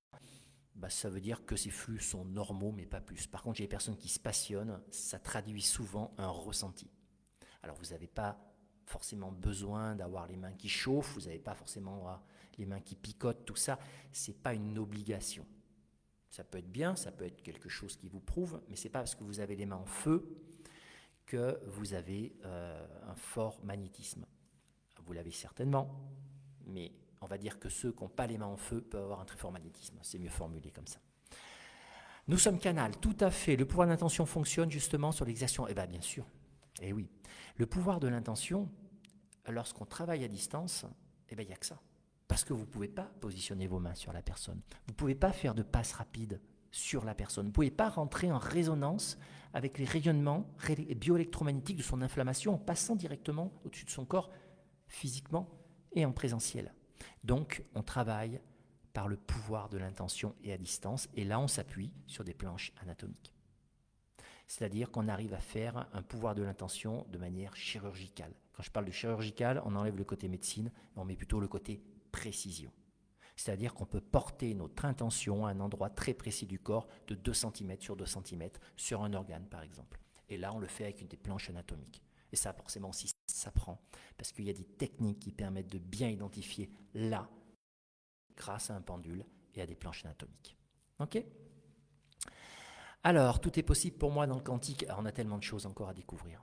Bah, ça veut dire que ces flux sont normaux, mais pas plus. Par contre, j'ai des personnes qui se passionnent, ça traduit souvent un ressenti. Alors, vous n'avez pas forcément besoin d'avoir les mains qui chauffent, vous n'avez pas forcément les mains qui picotent, tout ça. Ce n'est pas une obligation. Ça peut être bien, ça peut être quelque chose qui vous prouve, mais ce n'est pas parce que vous avez les mains en feu que vous avez un fort magnétisme. Vous l'avez certainement, mais on va dire que ceux qui n'ont pas les mains en feu peuvent avoir un très fort magnétisme. C'est mieux formulé comme ça. Nous sommes canal, tout à fait. Le pouvoir d'intention fonctionne justement sur l'exercice. Eh bien, bien sûr. Eh oui. Le pouvoir de l'intention, lorsqu'on travaille à distance, eh bien, il n'y a que ça. Parce que vous ne pouvez pas positionner vos mains sur la personne. Vous ne pouvez pas faire de passes rapides sur la personne. Vous ne pouvez pas rentrer en résonance avec les rayonnements bioélectromagnétiques de son inflammation en passant directement au-dessus de son corps, physiquement et en présentiel. Donc, on travaille par le pouvoir de l'intention et à distance, et là, on s'appuie sur des planches anatomiques. C'est-à-dire qu'on arrive à faire un pouvoir de l'intention de manière chirurgicale. Quand je parle de chirurgical, on enlève le côté médecine, et on met plutôt le côté précision. C'est-à-dire qu'on peut porter notre intention à un endroit très précis du corps de 2 cm sur 2 cm sur un organe, par exemple. Et là, on le fait avec des planches anatomiques. Et ça, forcément, aussi, ça s'apprend, parce qu'il y a des techniques qui permettent de bien identifier là, grâce à un pendule et à des planches anatomiques. OK ? Alors, tout est possible pour moi dans le quantique. Alors, on a tellement de choses encore à découvrir.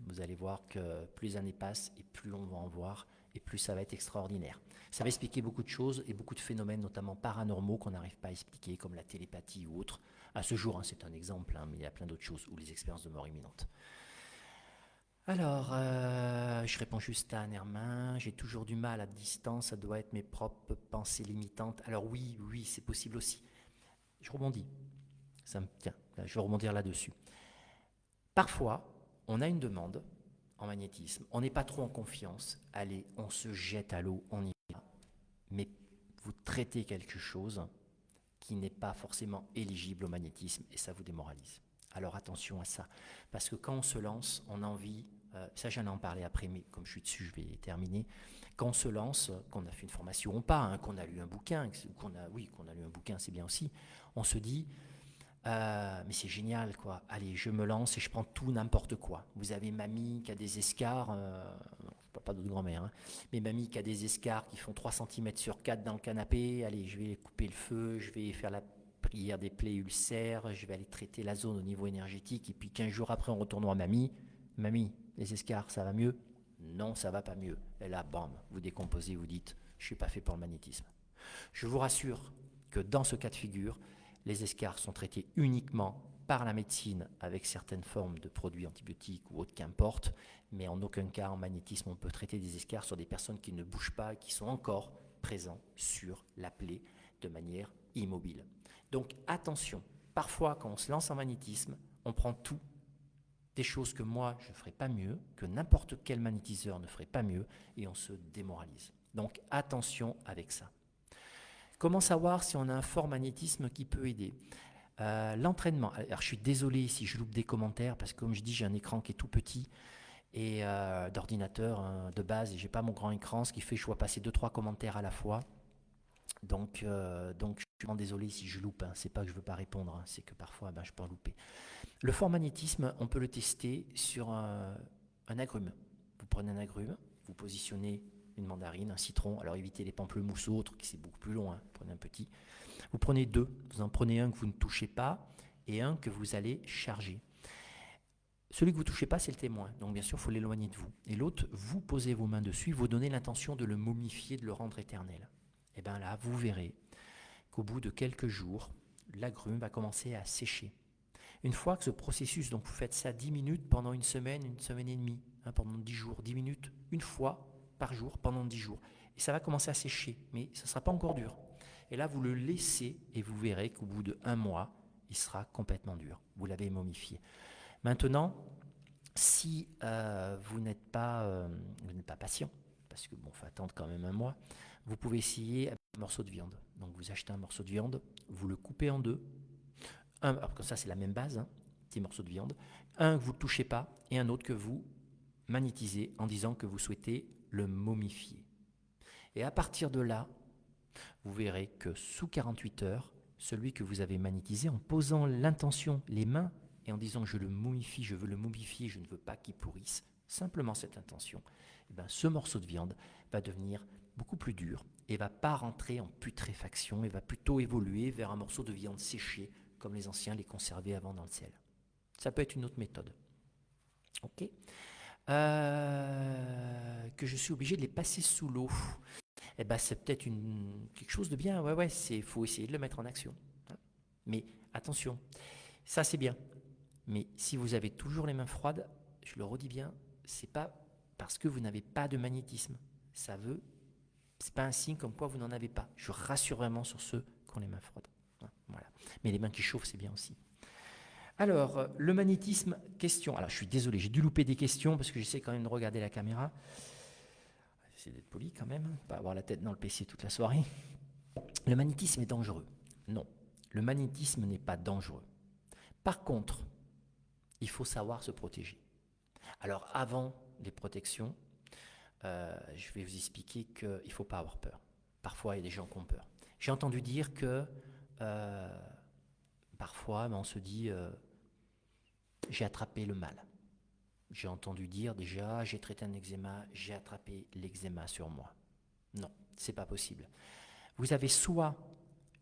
Vous allez voir que plus les années passent et plus on va en voir et plus ça va être extraordinaire. Ça va expliquer beaucoup de choses et beaucoup de phénomènes, notamment paranormaux, qu'on n'arrive pas à expliquer, comme la télépathie ou autre. À ce jour, c'est un exemple, mais il y a plein d'autres choses, ou les expériences de mort imminente. Alors, je réponds juste à Anne Hermin. J'ai toujours du mal à distance, ça doit être mes propres pensées limitantes. Alors oui, c'est possible aussi. Je rebondis. Tiens, je vais rebondir là-dessus. Parfois, on a une demande en magnétisme, on n'est pas trop en confiance, allez, on se jette à l'eau, on y va. Mais vous traitez quelque chose qui n'est pas forcément éligible au magnétisme et ça vous démoralise. Alors attention à ça, parce que quand on se lance, on a envie, ça j'en ai en parler après, mais comme je suis dessus, je vais terminer. Quand on se lance, qu'on a fait une formation ou pas, qu'on a lu un bouquin, qu'on a lu un bouquin, c'est bien aussi, on se dit, mais c'est génial, quoi. Allez, je me lance et je prends tout, n'importe quoi. Vous avez mamie qui a des escarres, pas d'autre grand-mère, hein, mais mamie qui a des escarres qui font 3 cm sur 4 dans le canapé. Allez, je vais couper le feu, je vais faire la prière des plaies ulcères, je vais aller traiter la zone au niveau énergétique. Et puis 15 jours après, on retourne à mamie. Mamie, les escarres, ça va mieux? Non, ça va pas mieux. Et là, bam, vous décomposez, vous dites, je suis pas fait pour le magnétisme. Je vous rassure que dans ce cas de figure, les escarres sont traités uniquement par la médecine avec certaines formes de produits antibiotiques ou autres qu'importe, mais en aucun cas en magnétisme on peut traiter des escarres sur des personnes qui ne bougent pas, qui sont encore présents sur la plaie de manière immobile. Donc attention, parfois quand on se lance en magnétisme, on prend tout, des choses que moi je ne ferai pas mieux, que n'importe quel magnétiseur ne ferait pas mieux, et on se démoralise. Donc attention avec ça. Comment savoir si on a un fort magnétisme qui peut aider? L'entraînement. Alors, je suis désolé si je loupe des commentaires parce que, comme je dis, j'ai un écran qui est tout petit et d'ordinateur de base et j'ai pas mon grand écran, ce qui fait que je vois passer 2-3 commentaires à la fois. Donc, je suis vraiment désolé si je loupe. Hein. C'est pas que je veux pas répondre, hein. C'est que parfois, je peux en louper. Le fort magnétisme, on peut le tester sur un agrume. Vous prenez un agrume, vous positionnez une mandarine, un citron, alors évitez les pamplemousses ou autres, qui c'est beaucoup plus long, hein. Prenez un petit. Vous prenez 2, vous en prenez un que vous ne touchez pas, et un que vous allez charger. Celui que vous ne touchez pas, c'est le témoin. Donc bien sûr, il faut l'éloigner de vous. Et l'autre, vous posez vos mains dessus, vous donnez l'intention de le momifier, de le rendre éternel. Et bien là, vous verrez qu'au bout de quelques jours, l'agrume va commencer à sécher. Une fois que ce processus, donc vous faites ça 10 minutes pendant une semaine et demie, pendant 10 jours, 10 minutes, une fois par jour pendant 10 jours. Et ça va commencer à sécher, mais ça ne sera pas encore dur. Et là, vous le laissez et vous verrez qu'au bout d'1 mois, il sera complètement dur. Vous l'avez momifié. Maintenant, si vous n'êtes pas patient, parce que bon, faut attendre quand même 1 mois, vous pouvez essayer avec un morceau de viande. Donc vous achetez un morceau de viande, vous le coupez en deux. Alors comme ça, c'est la même base, petit morceau de viande. Un que vous ne touchez pas et un autre que vous magnétisez en disant que vous souhaitez le momifier. Et à partir de là, vous verrez que sous 48 heures, celui que vous avez magnétisé, en posant l'intention, les mains, et en disant je le momifie, je veux le momifier, je ne veux pas qu'il pourrisse, simplement cette intention, et bien ce morceau de viande va devenir beaucoup plus dur et ne va pas rentrer en putréfaction et va plutôt évoluer vers un morceau de viande séchée comme les anciens les conservaient avant dans le sel. Ça peut être une autre méthode. Ok. Que je suis obligé de les passer sous l'eau. Eh ben, c'est peut-être quelque chose de bien. Ouais, il faut essayer de le mettre en action. Mais attention, ça c'est bien. Mais si vous avez toujours les mains froides, je le redis bien, c'est pas parce que vous n'avez pas de magnétisme. C'est pas un signe comme quoi vous n'en avez pas. Je rassure vraiment sur ceux qui ont les mains froides. Voilà. Mais les mains qui chauffent, c'est bien aussi. Alors, le magnétisme, question. Alors, je suis désolé, j'ai dû louper des questions parce que j'essaie quand même de regarder la caméra. J'essaie d'être poli quand même, pas avoir la tête dans le PC toute la soirée. Le magnétisme est dangereux. Non, le magnétisme n'est pas dangereux. Par contre, il faut savoir se protéger. Alors, avant les protections, je vais vous expliquer qu'il ne faut pas avoir peur. Parfois, il y a des gens qui ont peur. J'ai entendu dire que parfois, on se dit j'ai attrapé le mal. J'ai entendu dire déjà j'ai traité un eczéma, j'ai attrapé l'eczéma sur moi. Non, c'est pas possible. Vous avez soit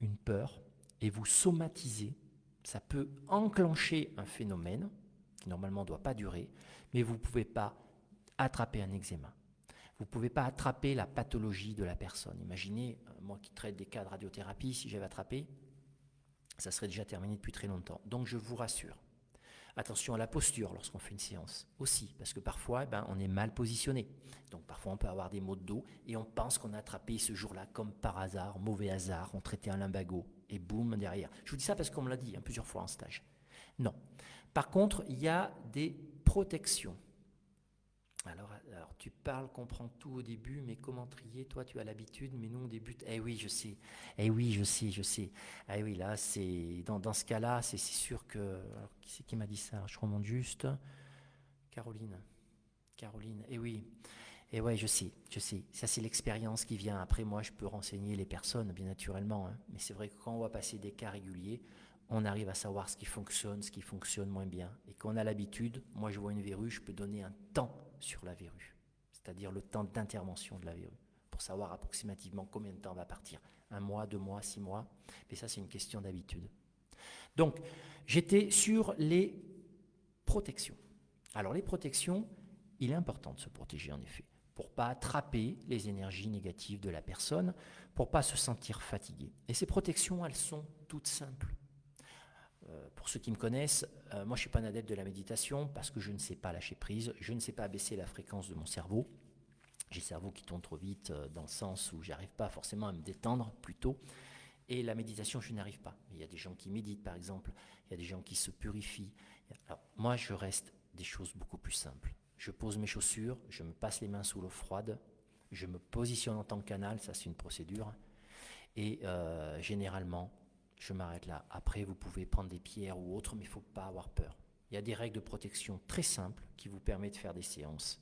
une peur et vous somatisez, ça peut enclencher un phénomène qui normalement ne doit pas durer, mais vous ne pouvez pas attraper un eczéma. Vous ne pouvez pas attraper la pathologie de la personne. Imaginez, moi qui traite des cas de radiothérapie, si j'avais attrapé, ça serait déjà terminé depuis très longtemps. Donc je vous rassure. Attention à la posture lorsqu'on fait une séance aussi, parce que parfois on est mal positionné. Donc parfois on peut avoir des maux de dos et on pense qu'on a attrapé ce jour-là comme par hasard, mauvais hasard, on traitait un lumbago et boum derrière. Je vous dis ça parce qu'on me l'a dit plusieurs fois en stage. Non. Par contre, il y a des protections. Alors, tu parles, comprends tout au début, mais comment trier? Toi, tu as l'habitude, mais nous, on débute. Eh oui, je sais. Eh oui, je sais. Eh oui, là, c'est dans ce cas-là, c'est sûr que... Alors, qui c'est qui m'a dit ça? Je remonte juste. Caroline. Eh oui. Eh ouais, je sais. Ça, c'est l'expérience qui vient. Après, moi, je peux renseigner les personnes, bien naturellement. Mais c'est vrai que quand on va passer des cas réguliers, on arrive à savoir ce qui fonctionne moins bien. Et quand on a l'habitude, moi, je vois une verrue, je peux donner un temps sur la verrue, c'est-à-dire le temps d'intervention de la verrue, pour savoir approximativement combien de temps va partir. 1 mois, 2 mois, 6 mois, mais ça c'est une question d'habitude. Donc, j'étais sur les protections. Alors les protections, il est important de se protéger en effet, pour ne pas attraper les énergies négatives de la personne, pour ne pas se sentir fatigué. Et ces protections, elles sont toutes simples. Pour ceux qui me connaissent, moi je ne suis pas un adepte de la méditation parce que je ne sais pas lâcher prise, je ne sais pas baisser la fréquence de mon cerveau. J'ai le cerveau qui tourne trop vite dans le sens où j'arrive pas forcément à me détendre plutôt. Et la méditation, je n'arrive pas. Il y a des gens qui méditent par exemple, il y a des gens qui se purifient. Alors moi je reste des choses beaucoup plus simples. Je pose mes chaussures, je me passe les mains sous l'eau froide, je me positionne en tant que canal, ça c'est une procédure. Et généralement, je m'arrête là. Après, vous pouvez prendre des pierres ou autres, mais il ne faut pas avoir peur. Il y a des règles de protection très simples qui vous permettent de faire des séances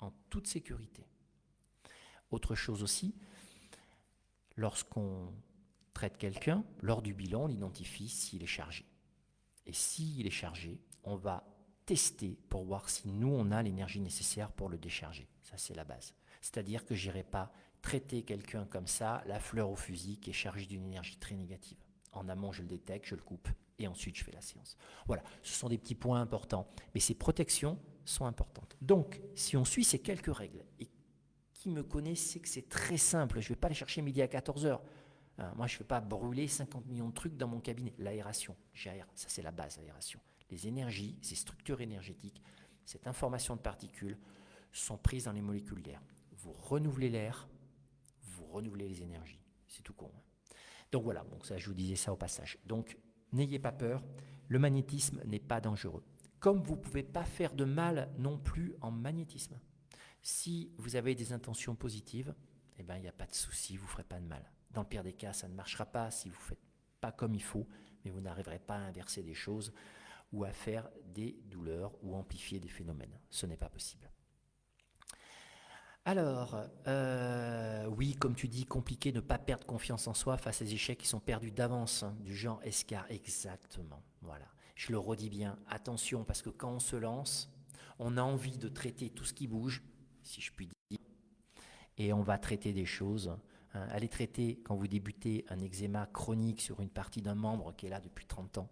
en toute sécurité. Autre chose aussi, lorsqu'on traite quelqu'un, lors du bilan, on identifie s'il est chargé. Et s'il est chargé, on va tester pour voir si nous, on a l'énergie nécessaire pour le décharger. Ça, c'est la base. C'est-à-dire que je n'irai pas traiter quelqu'un comme ça, la fleur au fusil, qui est chargée d'une énergie très négative. En amont, je le détecte, je le coupe, et ensuite je fais la séance. Voilà, ce sont des petits points importants, mais ces protections sont importantes. Donc, si on suit ces quelques règles, et qui me connaît sait que c'est très simple, je ne vais pas aller chercher midi à 14 heures. Moi, je ne vais pas brûler 50 millions de trucs dans mon cabinet. L'aération, j'aère, ça c'est la base, l'aération. Les énergies, ces structures énergétiques, cette information de particules sont prises dans les molécules d'air. Vous renouvelez l'air, vous renouvelez les énergies. C'est tout con. Hein. Donc voilà, donc ça, je vous disais ça au passage. Donc, n'ayez pas peur, le magnétisme n'est pas dangereux. Comme vous ne pouvez pas faire de mal non plus en magnétisme. Si vous avez des intentions positives, eh ben, il n'y a pas de souci, vous ne ferez pas de mal. Dans le pire des cas, ça ne marchera pas si vous ne faites pas comme il faut, mais vous n'arriverez pas à inverser des choses ou à faire des douleurs ou amplifier des phénomènes. Ce n'est pas possible. Alors, oui, comme tu dis, compliqué de ne pas perdre confiance en soi face à des échecs qui sont perdus d'avance, hein, du genre escar, exactement. Voilà. Je le redis bien, attention, parce que quand on se lance, on a envie de traiter tout ce qui bouge, si je puis dire, et on va traiter des choses. Hein. Allez traiter, quand vous débutez, un eczéma chronique sur une partie d'un membre qui est là depuis 30 ans,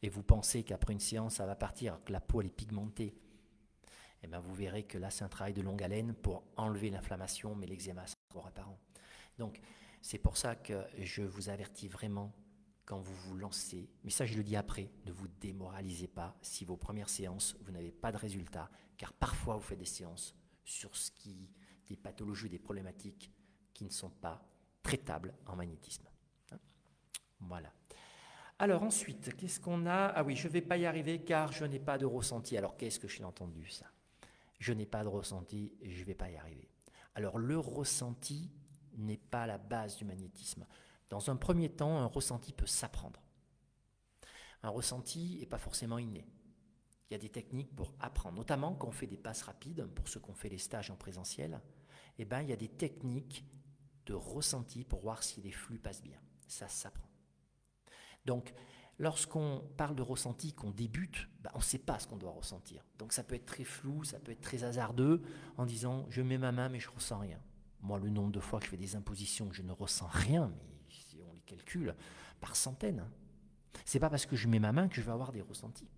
et vous pensez qu'après une séance, ça va partir, que la peau elle est pigmentée, eh bien, vous verrez que là, c'est un travail de longue haleine pour enlever l'inflammation, mais l'eczéma, c'est encore apparent. Donc, c'est pour ça que je vous avertis vraiment, quand vous vous lancez, mais ça, je le dis après, ne vous démoralisez pas si vos premières séances, vous n'avez pas de résultat, car parfois, vous faites des séances sur des pathologies, des problématiques qui ne sont pas traitables en magnétisme. Voilà. Alors ensuite, qu'est-ce qu'on a? Ah oui, je ne vais pas y arriver car je n'ai pas de ressenti. Alors qu'est-ce que j'ai entendu ça? Je n'ai pas de ressenti, je ne vais pas y arriver. Alors le ressenti n'est pas la base du magnétisme. Dans un premier temps, un ressenti peut s'apprendre. Un ressenti n'est pas forcément inné. Il y a des techniques pour apprendre, notamment quand on fait des passes rapides, pour ceux qui ont fait les stages en présentiel, eh ben, il y a des techniques de ressenti pour voir si les flux passent bien. Ça s'apprend. Donc, lorsqu'on parle de ressenti, qu'on débute, on ne sait pas ce qu'on doit ressentir. Donc ça peut être très flou, ça peut être très hasardeux, en disant je mets ma main mais je ne ressens rien. Moi, le nombre de fois que je fais des impositions, je ne ressens rien, mais si on les calcule par centaines. Hein. Ce n'est pas parce que je mets ma main que je vais avoir des ressentis.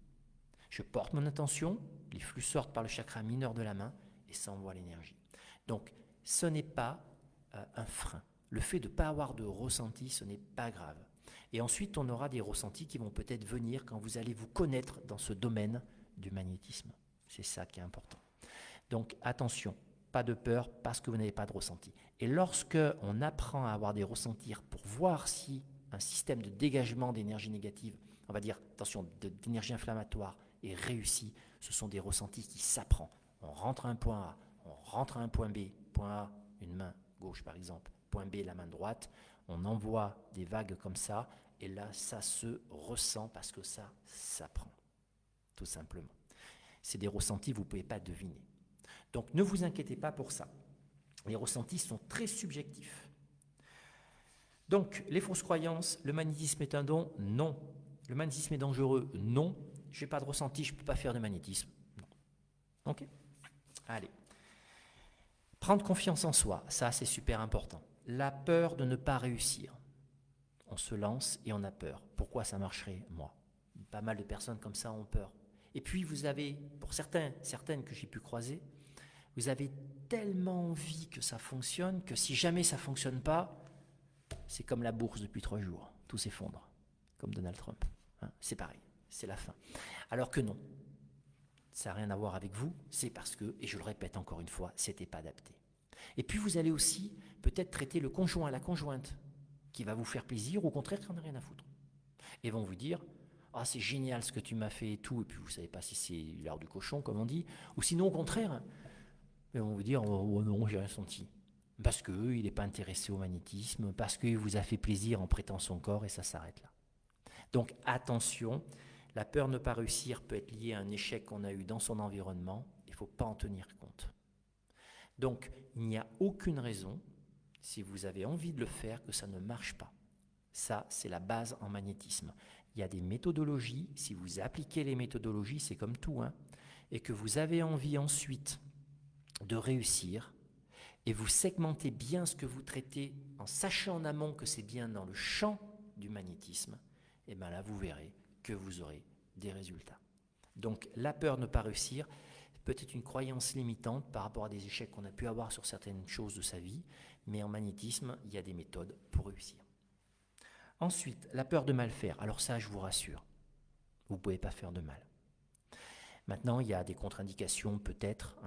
Je porte mon attention, les flux sortent par le chakra mineur de la main et ça envoie l'énergie. Donc, ce n'est pas un frein. Le fait de ne pas avoir de ressenti, ce n'est pas grave. Et ensuite, on aura des ressentis qui vont peut-être venir quand vous allez vous connaître dans ce domaine du magnétisme. C'est ça qui est important. Donc, attention, pas de peur parce que vous n'avez pas de ressenti. Et lorsque on apprend à avoir des ressentis pour voir si un système de dégagement d'énergie négative, on va dire, attention, d'énergie inflammatoire est réussi, ce sont des ressentis qui s'apprennent. On rentre à un point A, on rentre à un point B. Point A, une main gauche par exemple. Point B, la main droite. On envoie des vagues comme ça, et là, ça se ressent parce que ça s'apprend, tout simplement. C'est des ressentis que vous ne pouvez pas deviner. Donc, ne vous inquiétez pas pour ça. Les ressentis sont très subjectifs. Donc, les fausses croyances, le magnétisme est un don? Non. Le magnétisme est dangereux? Non. Je n'ai pas de ressenti, je ne peux pas faire de magnétisme? Non. Ok? Allez. Prendre confiance en soi, ça c'est super important. La peur de ne pas réussir. On se lance et on a peur. Pourquoi ça marcherait? Moi. Pas mal de personnes comme ça ont peur. Et puis vous avez, pour certaines que j'ai pu croiser, vous avez tellement envie que ça fonctionne que si jamais ça ne fonctionne pas, c'est comme la bourse depuis 3 jours. Tout s'effondre, comme Donald Trump. Hein, c'est pareil, c'est la fin. Alors que non, ça n'a rien à voir avec vous, c'est parce que, et je le répète encore une fois, ce n'était pas adapté. Et puis vous allez aussi peut-être traiter le conjoint, la conjointe, qui va vous faire plaisir, ou au contraire, qui n'en a rien à foutre. Et vont vous dire, ah c'est génial ce que tu m'as fait et tout, et puis vous ne savez pas si c'est l'heure du cochon, comme on dit, ou sinon au contraire, ils vont vous dire, oh non, j'ai rien senti. Parce qu'il n'est pas intéressé au magnétisme, parce qu'il vous a fait plaisir en prêtant son corps, et ça s'arrête là. Donc attention, la peur de ne pas réussir peut être liée à un échec qu'on a eu dans son environnement, il ne faut pas en tenir compte. Donc il n'y a aucune raison, si vous avez envie de le faire, que ça ne marche pas. Ça, c'est la base en magnétisme. Il y a des méthodologies, si vous appliquez les méthodologies, c'est comme tout, hein, et que vous avez envie ensuite de réussir, et vous segmentez bien ce que vous traitez en sachant en amont que c'est bien dans le champ du magnétisme, et bien là, vous verrez que vous aurez des résultats. Donc, la peur de ne pas réussir, peut-être une croyance limitante par rapport à des échecs qu'on a pu avoir sur certaines choses de sa vie, mais en magnétisme, il y a des méthodes pour réussir. Ensuite, la peur de mal faire. Alors ça, je vous rassure, vous ne pouvez pas faire de mal. Maintenant, il y a des contre-indications peut-être,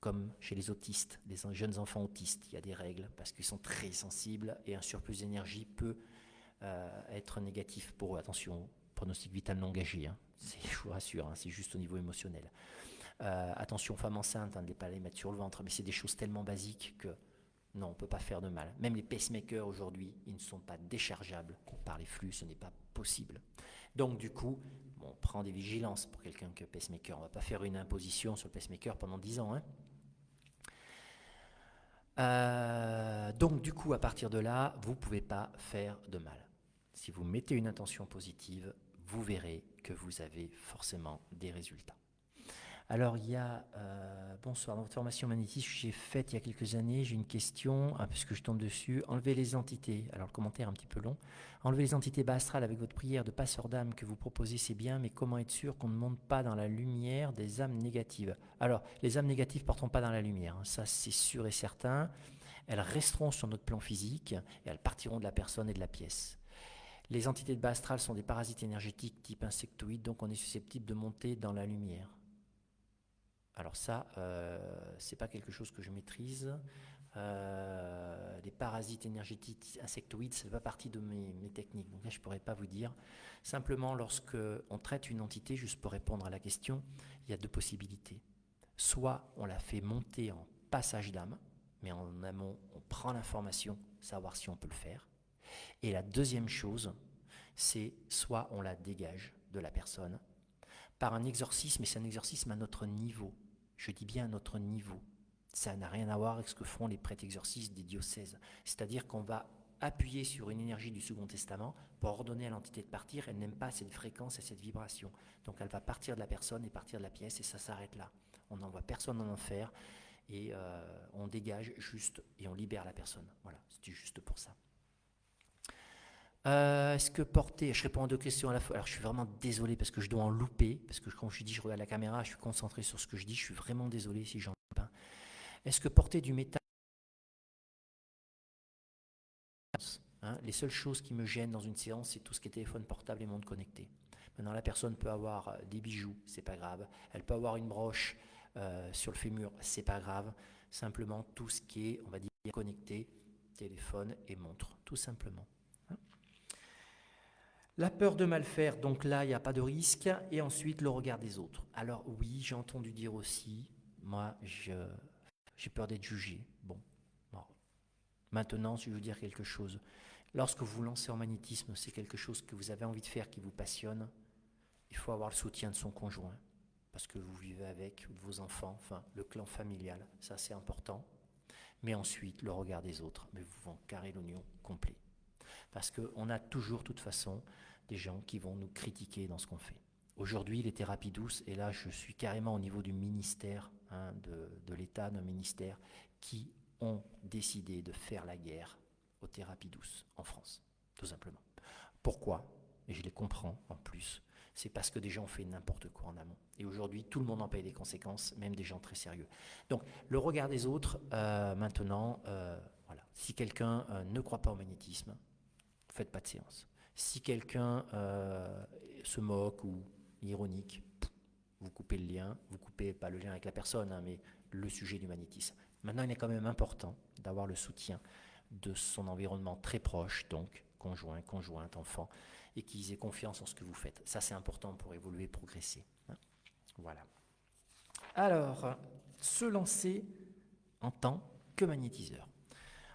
comme chez les autistes, les jeunes enfants autistes. Il y a des règles parce qu'ils sont très sensibles et un surplus d'énergie peut être négatif pour eux. Attention, pronostic vital non engagé, je vous rassure, c'est juste au niveau émotionnel. Attention, femme enceinte, ne pas les mettre sur le ventre, mais c'est des choses tellement basiques que non, on ne peut pas faire de mal. Même les pacemakers aujourd'hui, ils ne sont pas déchargeables par les flux, ce n'est pas possible. Donc du coup, on prend des vigilances pour quelqu'un qui est pacemaker. On ne va pas faire une imposition sur le pacemaker pendant 10 ans. Donc du coup, à partir de là, vous ne pouvez pas faire de mal. Si vous mettez une intention positive, vous verrez que vous avez forcément des résultats. Alors, il y a, bonsoir, dans votre formation magnétisme que j'ai faite il y a quelques années, j'ai une question, puisque je tombe dessus, enlever les entités, alors le commentaire est un petit peu long, enlever les entités bas astrales avec votre prière de passeur d'âme que vous proposez, c'est bien, mais comment être sûr qu'on ne monte pas dans la lumière des âmes négatives? Alors, les âmes négatives ne porteront pas dans la lumière, ça c'est sûr et certain, elles resteront sur notre plan physique, et elles partiront de la personne et de la pièce. Les entités de bas astral sont des parasites énergétiques type insectoïdes, donc on est susceptible de monter dans la lumière. Alors ça, c'est pas quelque chose que je maîtrise. Les parasites énergétiques insectoïdes, ça ne fait pas partie de mes techniques. Donc là, je ne pourrais pas vous dire. Simplement, lorsque on traite une entité, juste pour répondre à la question, il y a deux possibilités. Soit on la fait monter en passage d'âme, mais en amont, on prend l'information, savoir si on peut le faire. Et la deuxième chose, c'est soit on la dégage de la personne par un exorcisme, et c'est un exorcisme à notre niveau. Je dis bien à notre niveau. Ça n'a rien à voir avec ce que font les prêtres exorcistes des diocèses. C'est-à-dire qu'on va appuyer sur une énergie du Second Testament pour ordonner à l'entité de partir. Elle n'aime pas cette fréquence et cette vibration. Donc elle va partir de la personne et partir de la pièce, et ça s'arrête là. On n'envoie personne en enfer, et on dégage juste, et on libère la personne. Voilà, c'était juste pour ça. Est-ce que porter, je réponds à deux questions à la fois, alors je suis vraiment désolé parce que je dois en louper, parce que quand je dis je regarde la caméra, je suis concentré sur ce que je dis, je suis vraiment désolé si j'en loupe un. Est-ce que porter du métal, les seules choses qui me gênent dans une séance, c'est tout ce qui est téléphone portable et montre connectée. Maintenant, la personne peut avoir des bijoux, c'est pas grave, elle peut avoir une broche sur le fémur, c'est pas grave, simplement tout ce qui est, on va dire, connecté, téléphone et montre, tout simplement. La peur de mal faire, donc là, il n'y a pas de risque. Et ensuite, le regard des autres. Alors oui, j'ai entendu dire aussi, moi, j'ai peur d'être jugé. Bon. Maintenant, si je veux dire quelque chose, lorsque vous vous lancez en magnétisme, c'est quelque chose que vous avez envie de faire, qui vous passionne, il faut avoir le soutien de son conjoint, parce que vous vivez avec, ou de vos enfants, enfin, le clan familial, ça c'est important. Mais ensuite, le regard des autres, mais vous en carrez l'oignon complet. Parce qu'on a toujours, de toute façon, des gens qui vont nous critiquer dans ce qu'on fait. Aujourd'hui, les thérapies douces, et là je suis carrément au niveau du ministère, de l'État, d'un ministère, qui ont décidé de faire la guerre aux thérapies douces en France, tout simplement. Pourquoi? Et je les comprends en plus. C'est parce que des gens ont fait n'importe quoi en amont. Et aujourd'hui, tout le monde en paye les conséquences, même des gens très sérieux. Donc, le regard des autres, maintenant, voilà. Si quelqu'un ne croit pas au magnétisme, faites pas de séance. Si quelqu'un se moque ou ironique, vous coupez le lien. Vous coupez pas le lien avec la personne, mais le sujet du magnétisme. Maintenant, il est quand même important d'avoir le soutien de son environnement très proche, donc conjoint, conjointe, enfant, et qu'ils aient confiance en ce que vous faites. Ça, c'est important pour évoluer, progresser. Voilà. Alors, se lancer en tant que magnétiseur.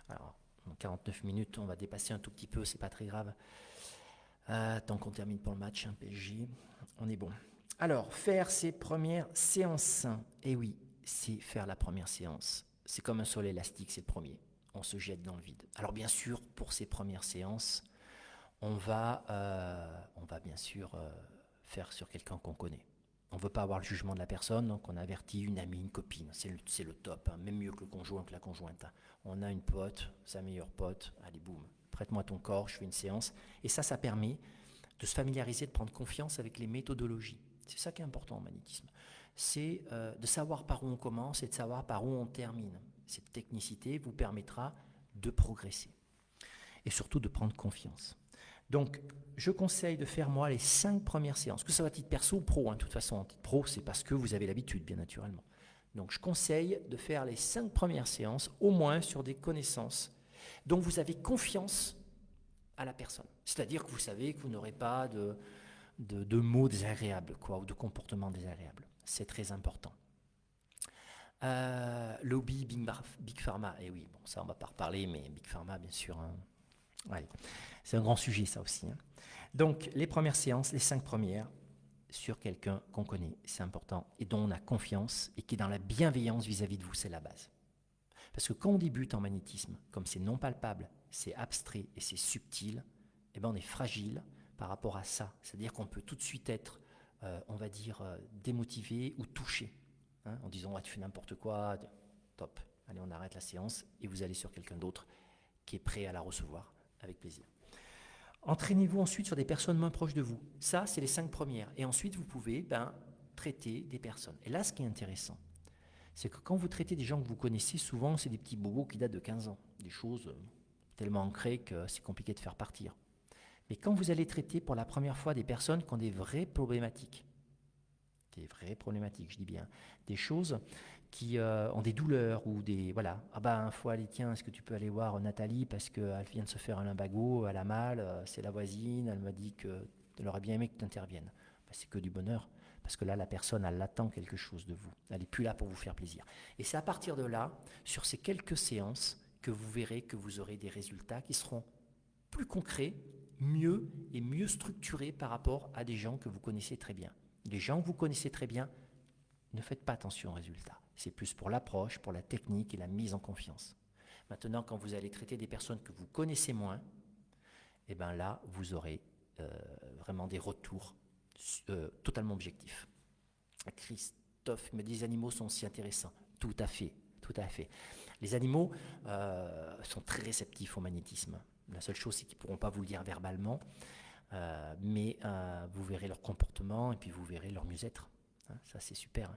Alors, en 49 minutes, on va dépasser un tout petit peu, c'est pas très grave. Tant qu'on termine pour le match, PSG, on est bon. Alors, faire ses premières séances. Et oui, c'est faire la première séance. C'est comme un sol élastique, c'est le premier. On se jette dans le vide. Alors bien sûr, pour ces premières séances, on va bien sûr faire sur quelqu'un qu'on connaît. On ne veut pas avoir le jugement de la personne, donc on avertit une amie, une copine. C'est le top, même mieux que le conjoint, que la conjointe. On a une pote, sa meilleure pote, allez boum, prête-moi ton corps, je fais une séance. Et ça permet de se familiariser, de prendre confiance avec les méthodologies. C'est ça qui est important en magnétisme. C'est de savoir par où on commence et de savoir par où on termine. Cette technicité vous permettra de progresser et surtout de prendre confiance. Donc, je conseille de faire, moi, les 5 premières séances, que ça soit à titre perso ou pro. De toute façon, en titre pro, c'est parce que vous avez l'habitude, bien naturellement. Donc, je conseille de faire les 5 premières séances, au moins sur des connaissances dont vous avez confiance à la personne. C'est-à-dire que vous savez que vous n'aurez pas de mots désagréables, ou de comportements désagréables. C'est très important. Lobby, Big Pharma, et oui, bon, ça on ne va pas reparler, mais Big Pharma, bien sûr, ouais, c'est un grand sujet, ça aussi. Donc, les premières séances, les 5 premières, sur quelqu'un qu'on connaît, c'est important, et dont on a confiance, et qui est dans la bienveillance vis-à-vis de vous, c'est la base. Parce que quand on débute en magnétisme, comme c'est non palpable, c'est abstrait et c'est subtil, eh ben on est fragile par rapport à ça. C'est-à-dire qu'on peut tout de suite être, on va dire, démotivé ou touché, en disant tu fais n'importe quoi, top, allez on arrête la séance et vous allez sur quelqu'un d'autre qui est prêt à la recevoir avec plaisir. Entraînez-vous ensuite sur des personnes moins proches de vous. Ça, c'est les 5 premières. Et ensuite, vous pouvez traiter des personnes. Et là, ce qui est intéressant, c'est que quand vous traitez des gens que vous connaissez, souvent, c'est des petits bobos qui datent de 15 ans. Des choses tellement ancrées que c'est compliqué de faire partir. Mais quand vous allez traiter pour la première fois des personnes qui ont des vraies problématiques, je dis bien, des choses qui ont des douleurs ou des... Voilà, faut aller, tiens, est-ce que tu peux aller voir Nathalie parce qu'elle vient de se faire un lumbago, elle a mal, c'est la voisine, elle m'a dit qu'elle aurait bien aimé que tu interviennes. C'est que du bonheur, parce que là, la personne, elle attend quelque chose de vous. Elle n'est plus là pour vous faire plaisir. Et c'est à partir de là, sur ces quelques séances, que vous verrez que vous aurez des résultats qui seront plus concrets, mieux et mieux structurés par rapport à des gens que vous connaissez très bien. Les gens que vous connaissez très bien, ne faites pas attention aux résultats. C'est plus pour l'approche, pour la technique et la mise en confiance. Maintenant, quand vous allez traiter des personnes que vous connaissez moins, eh bien là, vous aurez vraiment des retours totalement objectifs. Christophe, mais les animaux sont si intéressants. Tout à fait, tout à fait. Les animaux sont très réceptifs au magnétisme. La seule chose, c'est qu'ils ne pourront pas vous le dire verbalement, mais vous verrez leur comportement et puis vous verrez leur mieux-être. Ça, c'est super.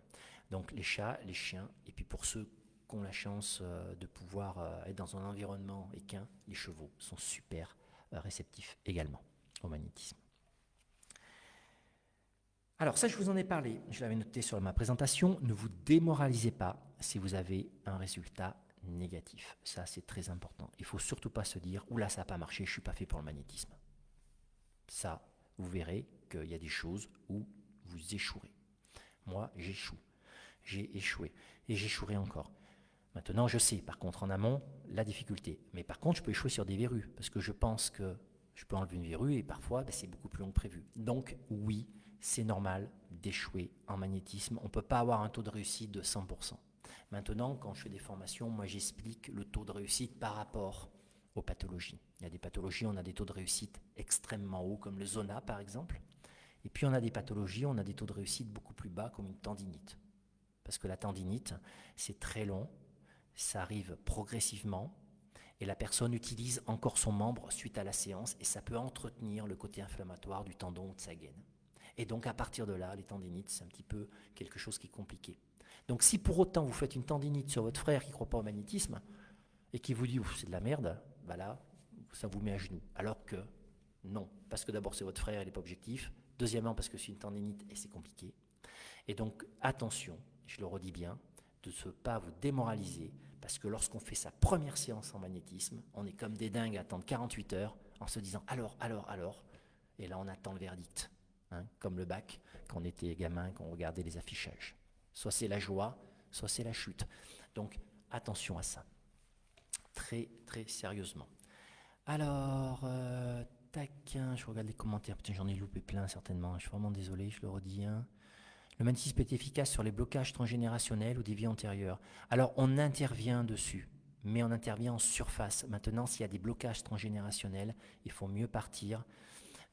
Donc, les chats, les chiens, et puis pour ceux qui ont la chance de pouvoir être dans un environnement équin, les chevaux sont super réceptifs également au magnétisme. Alors ça, je vous en ai parlé, je l'avais noté sur ma présentation, ne vous démoralisez pas si vous avez un résultat négatif. Ça, c'est très important. Il ne faut surtout pas se dire « Oula, ça n'a pas marché, je ne suis pas fait pour le magnétisme ». Ça, vous verrez qu'il y a des choses où vous échouerez. Moi, j'échoue. J'ai échoué. Et j'échouerai encore. Maintenant, je sais, par contre, en amont, la difficulté. Mais par contre, je peux échouer sur des verrues, parce que je pense que je peux enlever une verrue, et parfois, c'est beaucoup plus long que prévu. Donc, oui, c'est normal d'échouer en magnétisme. On ne peut pas avoir un taux de réussite de 100%. Maintenant, quand je fais des formations, moi, j'explique le taux de réussite par rapport aux pathologies. Il y a des pathologies, on a des taux de réussite extrêmement hauts, comme le zona, par exemple. Et puis, on a des pathologies, on a des taux de réussite beaucoup plus bas, comme une tendinite. Parce que la tendinite, c'est très long, ça arrive progressivement, et la personne utilise encore son membre suite à la séance, et ça peut entretenir le côté inflammatoire du tendon ou de sa gaine. Et donc, à partir de là, les tendinites, c'est un petit peu quelque chose qui est compliqué. Donc, si pour autant vous faites une tendinite sur votre frère qui ne croit pas au magnétisme, et qui vous dit « c'est de la merde », là, ça vous met à genoux. Alors que non, parce que d'abord, c'est votre frère, il n'est pas objectif. Deuxièmement, parce que c'est une tendinite et c'est compliqué. Et donc, attention, je le redis bien, de ne pas vous démoraliser, parce que lorsqu'on fait sa première séance en magnétisme, on est comme des dingues à attendre 48 heures en se disant alors, et là on attend le verdict, comme le bac, quand on était gamin, quand on regardait les affichages. Soit c'est la joie, soit c'est la chute. Donc, attention à ça, très, très sérieusement. Alors, je regarde les commentaires, putain, j'en ai loupé plein certainement, je suis vraiment désolé, je le redis. Le magnétisme est efficace sur les blocages transgénérationnels ou des vies antérieures. Alors, on intervient dessus, mais on intervient en surface. Maintenant, s'il y a des blocages transgénérationnels, il faut mieux partir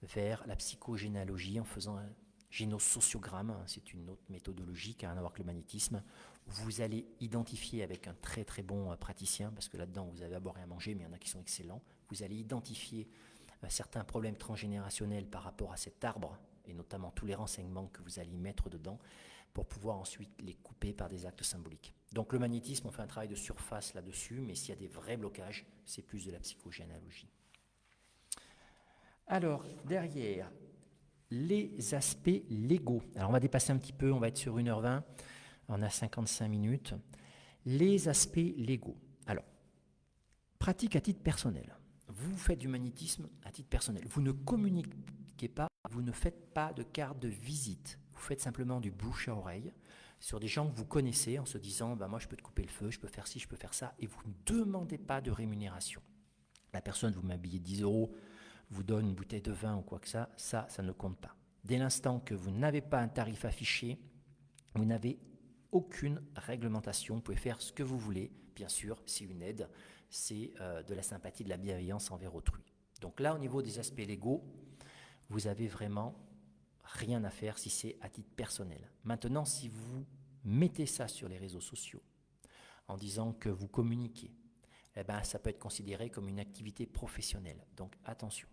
vers la psychogénéalogie en faisant un génosociogramme. C'est une autre méthodologie qui n'a rien à voir avec le magnétisme. Vous allez identifier avec un très très bon praticien, parce que là-dedans, vous avez à boire et à manger, mais il y en a qui sont excellents. Vous allez identifier certains problèmes transgénérationnels par rapport à cet arbre, et notamment tous les renseignements que vous allez mettre dedans, pour pouvoir ensuite les couper par des actes symboliques. Donc le magnétisme, on fait un travail de surface là-dessus, mais s'il y a des vrais blocages, c'est plus de la psychogénéalogie. Alors, derrière, les aspects légaux. Alors on va dépasser un petit peu, on va être sur 1h20, on a 55 minutes. Les aspects légaux. Alors, pratique à titre personnel. Vous faites du magnétisme à titre personnel. Vous ne communiquez pas, vous ne faites pas de carte de visite. Vous faites simplement du bouche à oreille sur des gens que vous connaissez en se disant moi je peux te couper le feu, je peux faire ci, je peux faire ça, et vous ne demandez pas de rémunération. La personne vous m'habillez 10 €, vous donne une bouteille de vin ou quoi que ça ne compte pas. Dès l'instant que vous n'avez pas un tarif affiché, vous n'avez aucune réglementation, vous pouvez faire ce que vous voulez. Bien sûr, c'est une aide, c'est de la sympathie, de la bienveillance envers autrui. Donc là, au niveau des aspects légaux, vous avez vraiment rien à faire si c'est à titre personnel. Maintenant, si vous mettez ça sur les réseaux sociaux en disant que vous communiquez, eh ben, ça peut être considéré comme une activité professionnelle. Donc attention.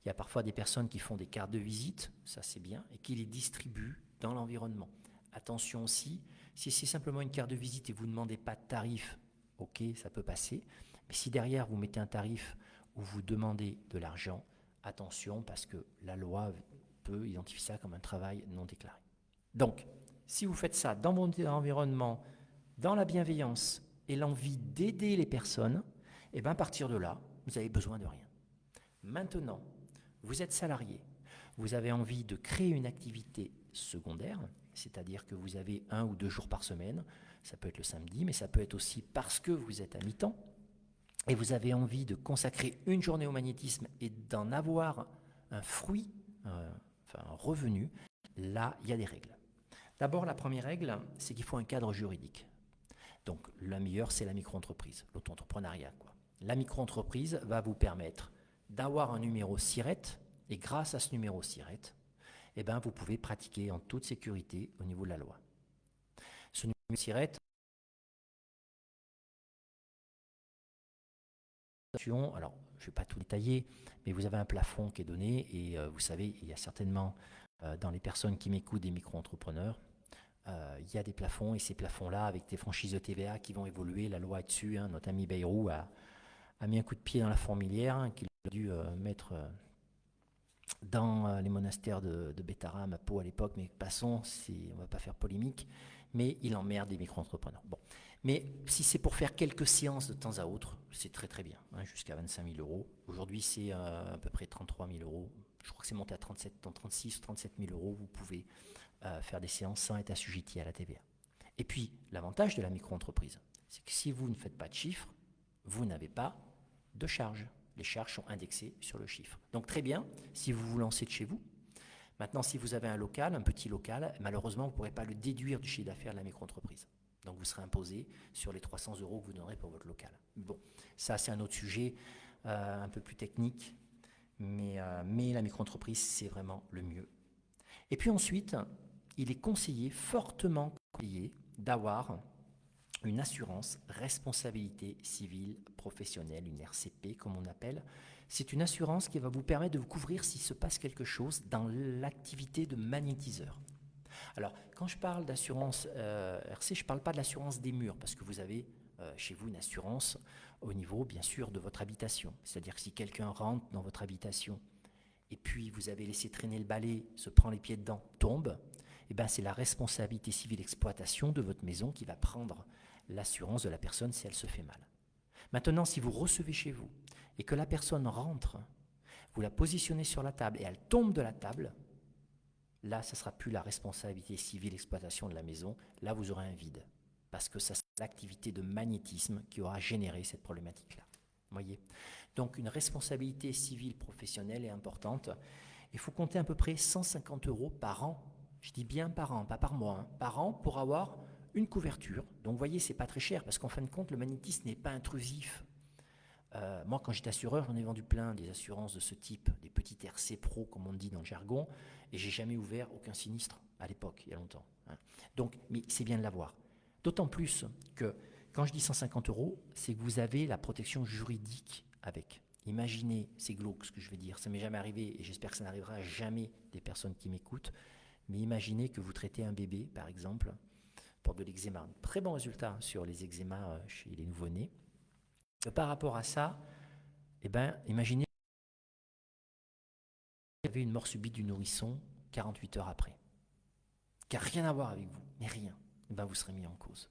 Il y a parfois des personnes qui font des cartes de visite, ça c'est bien, et qui les distribuent dans l'environnement. Attention aussi, si c'est simplement une carte de visite et vous ne demandez pas de tarif, ok, ça peut passer. Mais si derrière vous mettez un tarif où vous demandez de l'argent, attention parce que la loi peut identifier ça comme un travail non déclaré. Donc, si vous faites ça dans votre environnement, dans la bienveillance et l'envie d'aider les personnes, et bien à partir de là, vous n'avez besoin de rien. Maintenant, vous êtes salarié, vous avez envie de créer une activité secondaire, c'est-à-dire que vous avez 1 ou 2 jours par semaine, ça peut être le samedi, mais ça peut être aussi parce que vous êtes à mi-temps, et vous avez envie de consacrer une journée au magnétisme et d'en avoir un fruit, un revenu, là, il y a des règles. D'abord, la première règle, c'est qu'il faut un cadre juridique. Donc, la meilleure, c'est la micro-entreprise, l'auto-entrepreneuriat, quoi. La micro-entreprise va vous permettre d'avoir un numéro SIRET, et grâce à ce numéro SIRET, eh ben, vous pouvez pratiquer en toute sécurité au niveau de la loi. Ce numéro SIRET, alors je ne vais pas tout détailler, mais vous avez un plafond qui est donné, et vous savez, il y a certainement dans les personnes qui m'écoutent des micro-entrepreneurs, il y a des plafonds, et ces plafonds-là, avec des franchises de TVA qui vont évoluer, la loi est dessus, hein, notre ami Bayrou a mis un coup de pied dans la fourmilière, hein, qu'il a dû mettre dans les monastères de Bétara, à Pau à l'époque, mais passons, on ne va pas faire polémique, mais il emmerde des micro-entrepreneurs. Bon. Mais si c'est pour faire quelques séances de temps à autre, c'est très très bien, hein, jusqu'à 25 000 €. Aujourd'hui, c'est à peu près 33 000 €. Je crois que c'est monté à 36 ou 37 000 €. Vous pouvez faire des séances sans être assujetti à la TVA. Et puis, l'avantage de la micro-entreprise, c'est que si vous ne faites pas de chiffres, vous n'avez pas de charges. Les charges sont indexées sur le chiffre. Donc très bien, si vous vous lancez de chez vous. Maintenant, si vous avez un local, un petit local, malheureusement, vous ne pourrez pas le déduire du chiffre d'affaires de la micro-entreprise. Donc vous serez imposé sur les 300 € que vous donnerez pour votre local. Bon, ça c'est un autre sujet, un peu plus technique, mais la micro-entreprise, c'est vraiment le mieux. Et puis ensuite, il est conseillé, fortement conseillé, d'avoir une assurance responsabilité civile professionnelle, une RCP comme on appelle. C'est une assurance qui va vous permettre de vous couvrir s'il se passe quelque chose dans l'activité de magnétiseur. Alors, quand je parle d'assurance RC, je ne parle pas de l'assurance des murs, parce que vous avez chez vous une assurance au niveau, bien sûr, de votre habitation. C'est-à-dire que si quelqu'un rentre dans votre habitation et puis vous avez laissé traîner le balai, se prend les pieds dedans, tombe, eh ben, c'est la responsabilité civile d'exploitation de votre maison qui va prendre l'assurance de la personne si elle se fait mal. Maintenant, si vous recevez chez vous et que la personne rentre, vous la positionnez sur la table et elle tombe de la table, là, ça ne sera plus la responsabilité civile d'exploitation de la maison, là vous aurez un vide, parce que ça sera l'activité de magnétisme qui aura généré cette problématique-là. Voyez. Donc une responsabilité civile professionnelle est importante. Il faut compter à peu près 150 € par an. Je dis bien par an, pas par mois, hein, par an pour avoir une couverture. Donc vous voyez, c'est pas très cher parce qu'en fin de compte, le magnétisme n'est pas intrusif. Moi, quand j'étais assureur, j'en ai vendu plein des assurances de ce type, des petites RC Pro, comme on dit dans le jargon, et j'ai jamais ouvert aucun sinistre à l'époque, il y a longtemps. Hein. Donc, mais c'est bien de l'avoir. D'autant plus que quand je dis 150 €, c'est que vous avez la protection juridique avec. Imaginez, c'est glauque ce que je vais dire, ça m'est jamais arrivé et j'espère que ça n'arrivera jamais des personnes qui m'écoutent, mais imaginez que vous traitez un bébé, par exemple, pour de l'eczéma. Très bon résultat sur les eczémas chez les nouveau-nés. Par rapport à ça, eh ben, imaginez que vous avez une mort subite du nourrisson 48 heures après, qui n'a rien à voir avec vous, mais rien, eh ben, vous serez mis en cause.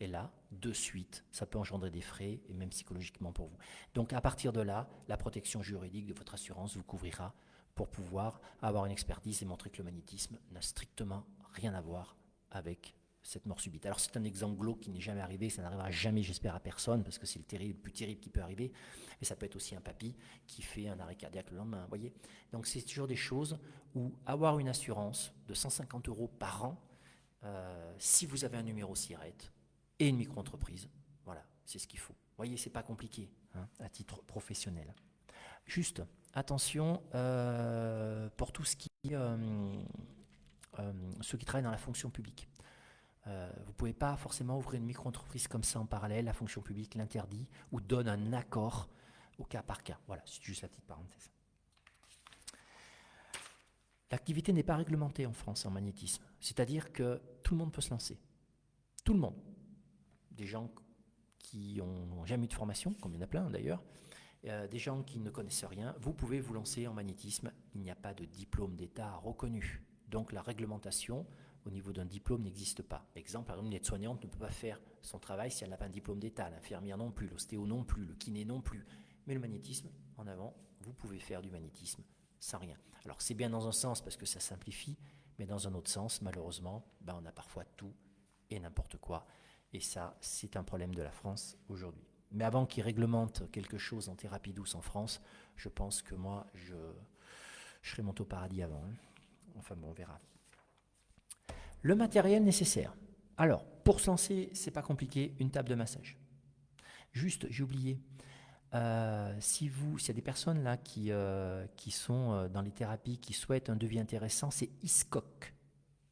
Et là, de suite, ça peut engendrer des frais, et même psychologiquement pour vous. Donc à partir de là, la protection juridique de votre assurance vous couvrira pour pouvoir avoir une expertise et montrer que le magnétisme n'a strictement rien à voir avec cette mort subite. Alors c'est un exemple glauque qui n'est jamais arrivé, ça n'arrivera jamais, j'espère, à personne, parce que c'est le plus terrible qui peut arriver, mais ça peut être aussi un papy qui fait un arrêt cardiaque le lendemain, vous voyez. Donc c'est toujours des choses où avoir une assurance de 150 € par an, si vous avez un numéro SIRET, et une micro-entreprise. Voilà, c'est ce qu'il faut. Vous voyez, c'est pas compliqué hein, à titre professionnel. Juste, attention pour tout ce qui ceux qui travaillent dans la fonction publique. Vous ne pouvez pas forcément ouvrir une micro-entreprise comme ça en parallèle. La fonction publique l'interdit ou donne un accord au cas par cas. Voilà, c'est juste la petite parenthèse. L'activité n'est pas réglementée en France en magnétisme. C'est-à-dire que tout le monde peut se lancer. Tout le monde. Des gens qui n'ont jamais eu de formation, comme il y en a plein d'ailleurs, des gens qui ne connaissent rien, vous pouvez vous lancer en magnétisme. Il n'y a pas de diplôme d'État reconnu. Donc la réglementation au niveau d'un diplôme n'existe pas. Exemple, par exemple, une aide-soignante ne peut pas faire son travail si elle n'a pas un diplôme d'État, l'infirmière non plus, l'ostéo non plus, le kiné non plus. Mais le magnétisme, en avant, vous pouvez faire du magnétisme sans rien. Alors c'est bien dans un sens parce que ça simplifie, mais dans un autre sens, malheureusement, on a parfois tout et n'importe quoi. Et ça, c'est un problème de la France aujourd'hui. Mais avant qu'ils réglementent quelque chose en thérapie douce en France, je pense que moi, je serais monté au paradis avant. Hein. Enfin bon, on verra. Le matériel nécessaire. Alors, pour se lancer, c'est pas compliqué, une table de massage. Juste, j'ai oublié, s'il y a des personnes là qui sont dans les thérapies, qui souhaitent un devis intéressant, c'est Hiscox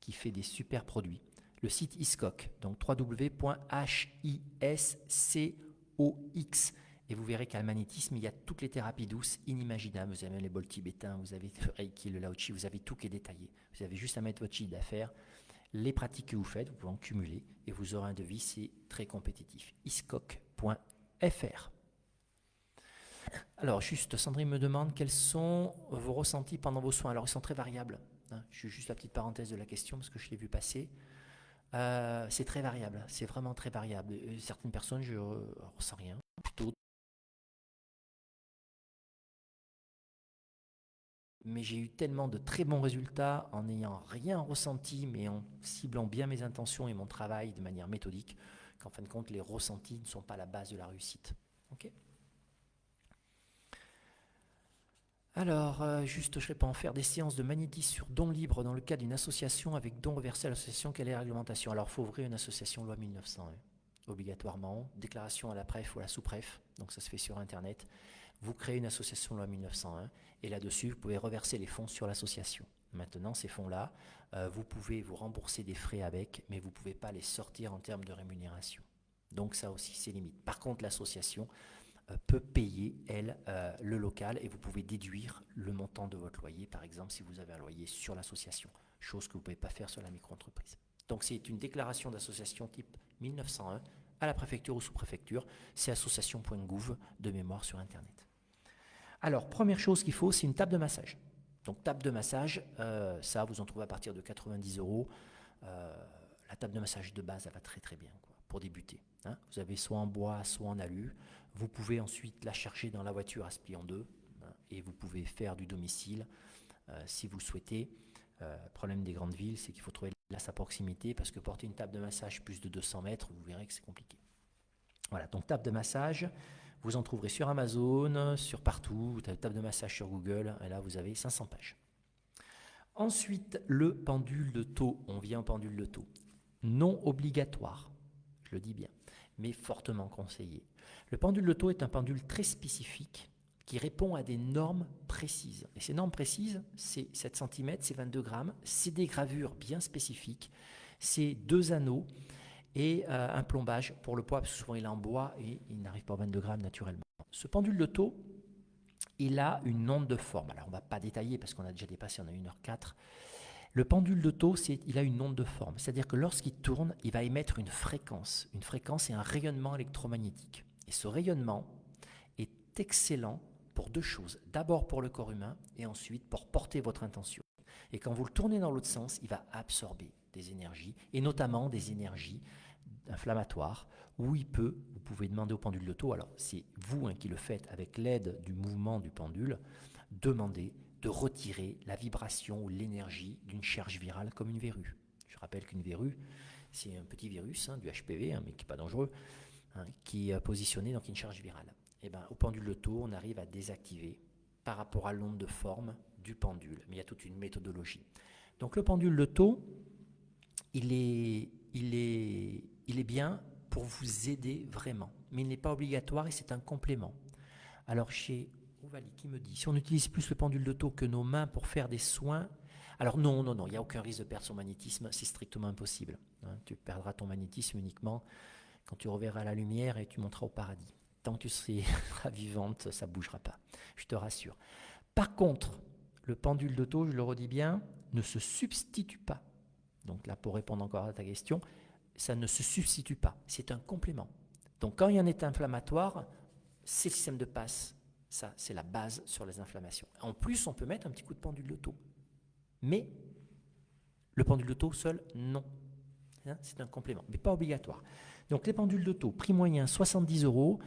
qui fait des super produits. Le site Hiscox, donc www.hiscox, et vous verrez qu'à le magnétisme, il y a toutes les thérapies douces inimaginables. Vous avez les bols tibétains, vous avez le Reiki, le Lao Chi, vous avez tout qui est détaillé. Vous avez juste à mettre votre chiffre d'affaires, les pratiques que vous faites, vous pouvez en cumuler, et vous aurez un devis, c'est très compétitif. Hiscox.fr. Alors, juste, Sandrine me demande quels sont vos ressentis pendant vos soins. Alors, ils sont très variables. Hein. Je suis juste la petite parenthèse de la question parce que je l'ai vu passer. C'est très variable, c'est vraiment très variable. Certaines personnes, je ne ressens rien. Plutôt. Mais j'ai eu tellement de très bons résultats en n'ayant rien ressenti, mais en ciblant bien mes intentions et mon travail de manière méthodique, qu'en fin de compte, les ressentis ne sont pas la base de la réussite. Ok ? Alors, juste, je réponds, faire des séances de magnétisme sur dons libres dans le cadre d'une association avec dons reversés à l'association, quelle est la réglementation? Alors, il faut ouvrir une association loi 1901, obligatoirement, déclaration à la préf ou à la sous-préf, donc ça se fait sur Internet. Vous créez une association loi 1901 et là-dessus, vous pouvez reverser les fonds sur l'association. Maintenant, ces fonds-là, vous pouvez vous rembourser des frais avec, mais vous ne pouvez pas les sortir en termes de rémunération. Donc ça aussi, c'est limite. Par contre, l'association peut payer, elle, le local et vous pouvez déduire le montant de votre loyer, par exemple, si vous avez un loyer sur l'association, chose que vous ne pouvez pas faire sur la micro-entreprise. Donc c'est une déclaration d'association type 1901 à la préfecture ou sous-préfecture, c'est association.gouv de mémoire sur Internet. Alors, première chose qu'il faut, c'est une table de massage. Donc table de massage, ça vous en trouvez à partir de 90 €. La table de massage de base, elle va très très bien quoi, pour débuter. Hein. Vous avez soit en bois, soit en alu. Vous pouvez ensuite la charger dans la voiture à se plier en deux hein, et vous pouvez faire du domicile si vous souhaitez. Le problème des grandes villes, c'est qu'il faut trouver la place à proximité parce que porter une table de massage plus de 200 mètres, vous verrez que c'est compliqué. Voilà, donc table de massage, vous en trouverez sur Amazon, sur partout, table de massage sur Google, et là vous avez 500 pages. Ensuite, le pendule de taux, on vient au pendule de taux. Non obligatoire, je le dis bien, mais fortement conseillé. Le pendule de taux est un pendule très spécifique qui répond à des normes précises. Et ces normes précises, c'est 7 cm, c'est 22 grammes, c'est des gravures bien spécifiques, c'est 2 anneaux et un plombage pour le poids, parce que souvent il est en bois et il n'arrive pas à 22 grammes naturellement. Ce pendule de taux, il a une onde de forme. Alors on ne va pas détailler parce qu'on a déjà dépassé, on a 1h04. Le pendule de taux, il a une onde de forme. C'est-à-dire que lorsqu'il tourne, il va émettre une fréquence. Une fréquence et un rayonnement électromagnétique. Et ce rayonnement est excellent pour deux choses. D'abord pour le corps humain et ensuite pour porter votre intention. Et quand vous le tournez dans l'autre sens, il va absorber des énergies, et notamment des énergies inflammatoires, où vous pouvez demander au pendule de taux, alors c'est vous qui le faites avec l'aide du mouvement du pendule, demander de retirer la vibration ou l'énergie d'une charge virale comme une verrue. Je rappelle qu'une verrue, c'est un petit virus, du HPV, mais qui n'est pas dangereux, qui est positionné dans une charge virale. Et au pendule de taux, on arrive à désactiver par rapport à l'onde de forme du pendule. Mais il y a toute une méthodologie. Donc le pendule de taux, il est bien pour vous aider vraiment. Mais il n'est pas obligatoire et c'est un complément. Alors chez Ovalie qui me dit, si on utilise plus le pendule de taux que nos mains pour faire des soins, alors non, il n'y a aucun risque de perdre son magnétisme, c'est strictement impossible. Tu perdras ton magnétisme uniquement quand tu reverras la lumière et tu monteras au paradis. Tant que tu seras vivante, ça ne bougera pas, je te rassure. Par contre, le pendule de taux, je le redis bien, ne se substitue pas. Donc là, pour répondre encore à ta question, ça ne se substitue pas, c'est un complément. Donc quand il y a un état inflammatoire, c'est le système de passe, ça c'est la base sur les inflammations. En plus, on peut mettre un petit coup de pendule de taux. Mais le pendule de taux seul, non. C'est un complément, mais pas obligatoire. Donc les pendules de taux, prix moyen 70 €.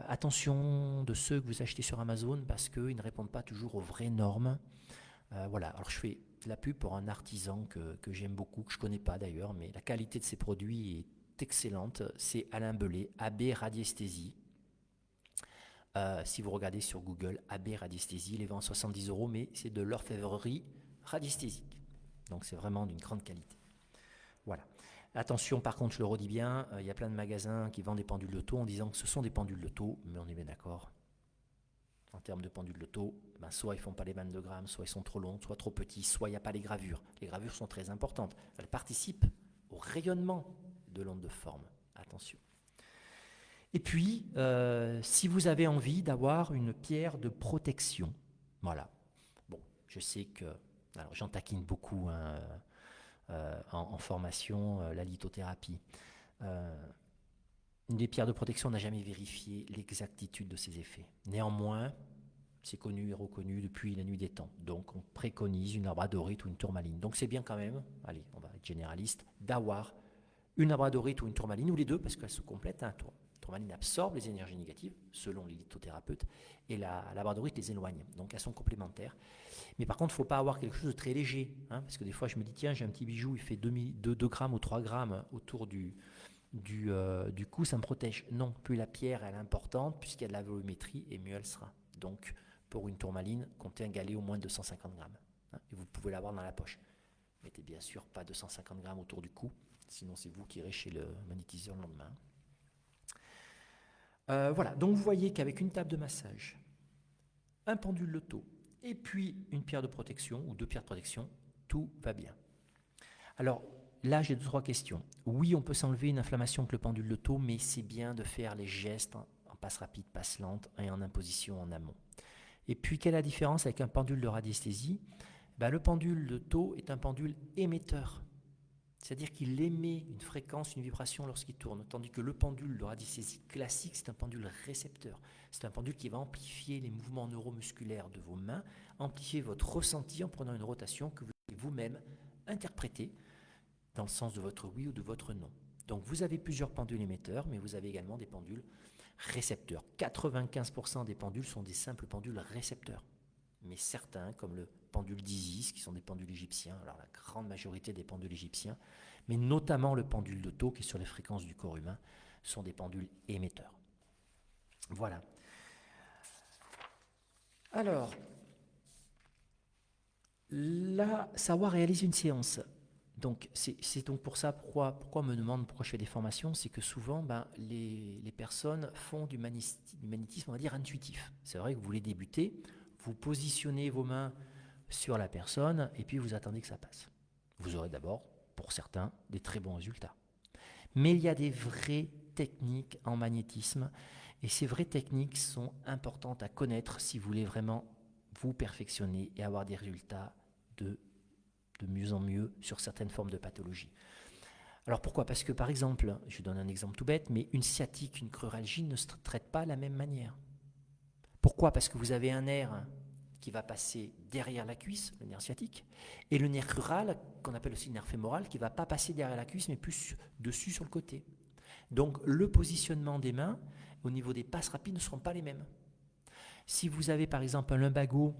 Attention de ceux que vous achetez sur Amazon parce qu'ils ne répondent pas toujours aux vraies normes. Voilà, alors je fais de la pub pour un artisan que j'aime beaucoup, que je ne connais pas d'ailleurs, mais la qualité de ses produits est excellente. C'est Alain Belay, AB Radiesthésie. Si vous regardez sur Google, AB Radiesthésie, il est vendu à 70 €, mais c'est de l'orfèvrerie radiesthésique. Donc c'est vraiment d'une grande qualité. Voilà. Attention, par contre, je le redis bien, il y a plein de magasins qui vendent des pendules de taux en disant que ce sont des pendules de taux, mais on est bien d'accord. En termes de pendules de taux, soit ils ne font pas les 22 grammes, soit ils sont trop longs, soit trop petits, soit il n'y a pas les gravures. Les gravures sont très importantes. Elles participent au rayonnement de l'onde de forme. Attention. Et puis, si vous avez envie d'avoir une pierre de protection, voilà. Bon, je sais que, alors j'en taquine beaucoup, en formation, la lithothérapie. Les pierres de protection n'a jamais vérifié l'exactitude de ses effets. Néanmoins, c'est connu et reconnu depuis la nuit des temps. Donc on préconise une labradorite ou une tourmaline. Donc c'est bien quand même, allez, on va être généraliste, d'avoir une labradorite ou une tourmaline, ou les deux, parce qu'elles se complètent. La tourmaline absorbe les énergies négatives, selon les lithothérapeutes, et la labradorite les éloigne. Donc elles sont complémentaires. Mais par contre, il ne faut pas avoir quelque chose de très léger, parce que des fois, je me dis, tiens, j'ai un petit bijou, il fait 2 grammes ou 3 grammes autour du cou, ça me protège. Non, plus la pierre elle est importante, puisqu'il y a de la volumétrie, et mieux elle sera. Donc, pour une tourmaline, comptez un galet au moins de 250 grammes. Et vous pouvez l'avoir dans la poche. Mettez bien sûr pas 250 grammes autour du cou, sinon c'est vous qui irez chez le magnétiseur le lendemain. Voilà, donc vous voyez qu'avec une table de massage, un pendule de taux, et puis une pierre de protection, ou 2 pierres de protection, tout va bien. Alors, là, j'ai 2-3 questions. Oui, on peut s'enlever une inflammation avec le pendule de taux, mais c'est bien de faire les gestes en passe rapide, passe lente et en imposition en amont. Et puis, quelle est la différence avec un pendule de radiesthésie ? Le pendule de taux est un pendule émetteur. C'est-à-dire qu'il émet une fréquence, une vibration lorsqu'il tourne, tandis que le pendule de radiesthésie classique, c'est un pendule récepteur. C'est un pendule qui va amplifier les mouvements neuromusculaires de vos mains, amplifier votre ressenti en prenant une rotation que vous allez vous-même interpréter dans le sens de votre oui ou de votre non. Donc vous avez plusieurs pendules émetteurs, mais vous avez également des pendules récepteurs. 95% des pendules sont des simples pendules récepteurs. Mais certains, comme le pendule d'Isis, qui sont des pendules égyptiens, alors la grande majorité des pendules égyptiens, mais notamment le pendule de taux, qui est sur les fréquences du corps humain, sont des pendules émetteurs. Voilà. Alors, là, savoir réaliser une séance. Donc, c'est donc pour ça, pourquoi on me demande pourquoi je fais des formations, c'est que souvent, les personnes font du magnétisme, on va dire, intuitif. C'est vrai que vous voulez débuter, vous positionnez vos mains sur la personne et puis vous attendez que ça passe. Vous aurez d'abord, pour certains, des très bons résultats. Mais il y a des vraies techniques en magnétisme Et ces vraies techniques sont importantes à connaître si vous voulez vraiment vous perfectionner et avoir des résultats de mieux en mieux sur certaines formes de pathologie. Alors pourquoi? Parce que par exemple, je donne un exemple tout bête, mais une sciatique, une cruralgie ne se traite pas de la même manière. Pourquoi? Parce que vous avez un nerf qui va passer derrière la cuisse, le nerf sciatique, et le nerf crural, qu'on appelle aussi le nerf fémoral, qui ne va pas passer derrière la cuisse, mais plus dessus sur le côté. Donc le positionnement des mains au niveau des passes rapides ne seront pas les mêmes. Si vous avez par exemple un lumbago,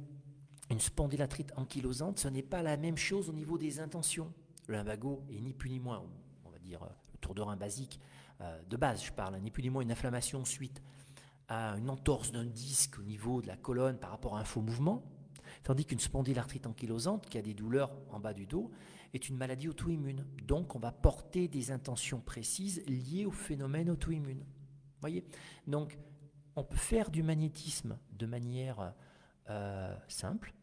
une spondylarthrite ankylosante, ce n'est pas la même chose au niveau des intentions. Le lumbago est ni plus ni moins, on va dire le tour de rein basique, de base je parle, ni plus ni moins une inflammation suite à une entorse d'un disque au niveau de la colonne par rapport à un faux mouvement, tandis qu'une spondylarthrite ankylosante, qui a des douleurs en bas du dos, est une maladie auto-immune. Donc on va porter des intentions précises liées au phénomène auto-immune. Voyez? Donc on peut faire du magnétisme de manière simple,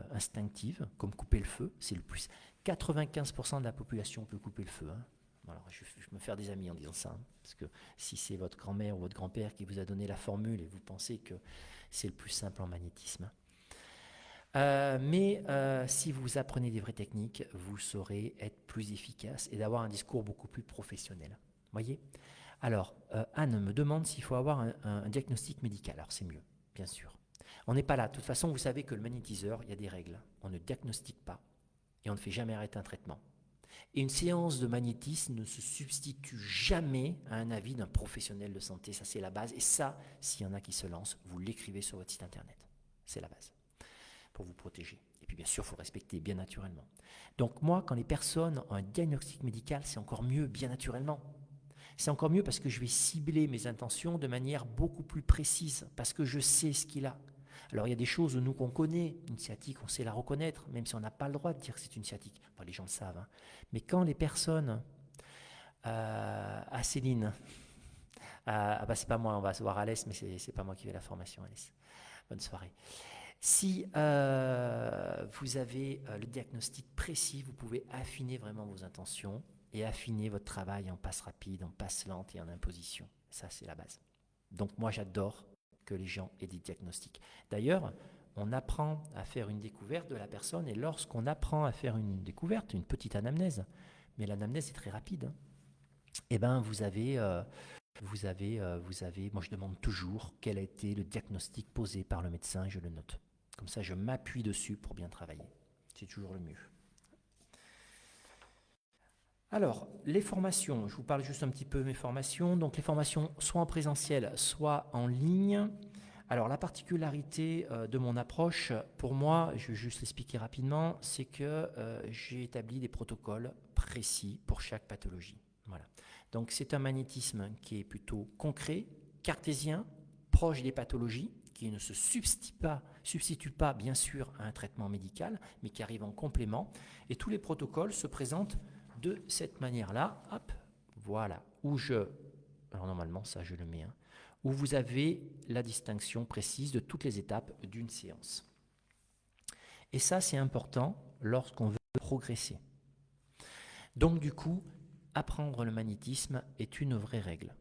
instinctive, comme couper le feu. C'est le plus. 95% de la population peut couper le feu. Hein. Alors, je me faire des amis en disant ça, hein, parce que si c'est votre grand-mère ou votre grand-père qui vous a donné la formule et vous pensez que c'est le plus simple en magnétisme. Mais si vous apprenez des vraies techniques, vous saurez être plus efficace et d'avoir un discours beaucoup plus professionnel. Voyez? Alors, Anne me demande s'il faut avoir un diagnostic médical. Alors, c'est mieux, bien sûr. On n'est pas là. De toute façon, vous savez que le magnétiseur, il y a des règles. On ne diagnostique pas et on ne fait jamais arrêter un traitement. Et une séance de magnétisme ne se substitue jamais à un avis d'un professionnel de santé. Ça, c'est la base. Et ça, s'il y en a qui se lancent, vous l'écrivez sur votre site internet. C'est la base pour vous protéger. Et puis, bien sûr, il faut respecter bien naturellement. Donc, moi, quand les personnes ont un diagnostic médical, c'est encore mieux, bien naturellement. C'est encore mieux parce que je vais cibler mes intentions de manière beaucoup plus précise, parce que je sais ce qu'il a. Alors il y a des choses, nous, qu'on connaît, une sciatique, on sait la reconnaître, même si on n'a pas le droit de dire que c'est une sciatique. Enfin, les gens le savent. Hein. Mais quand les personnes, à Céline, bah c'est pas moi, on va se voir Alès, mais c'est pas moi qui vais la formation, Alès. Bonne soirée. Si vous avez le diagnostic précis, vous pouvez affiner vraiment vos intentions et affiner votre travail en passe rapide, en passe lente et en imposition. Ça, c'est la base. Donc moi, j'adore que les gens aient des diagnostics. D'ailleurs, on apprend à faire une découverte de la personne et lorsqu'on apprend à faire une découverte, une petite anamnèse, mais l'anamnèse est très rapide, hein, eh ben vous avez, moi je demande toujours quel a été le diagnostic posé par le médecin et je le note. Comme ça, je m'appuie dessus pour bien travailler. C'est toujours le mieux. Alors, les formations, je vous parle juste un petit peu de mes formations. Donc, les formations soit en présentiel, soit en ligne. Alors, la particularité de mon approche, pour moi, je vais juste l'expliquer rapidement, c'est que j'ai établi des protocoles précis pour chaque pathologie. Voilà. Donc, c'est un magnétisme qui est plutôt concret, cartésien, proche des pathologies, qui ne se substitue pas, bien sûr, à un traitement médical, mais qui arrive en complément. Et tous les protocoles se présentent de cette manière-là, hop, voilà, alors normalement ça je le mets, hein, où vous avez la distinction précise de toutes les étapes d'une séance. Et ça c'est important lorsqu'on veut progresser. Donc du coup, apprendre le magnétisme est une vraie règle.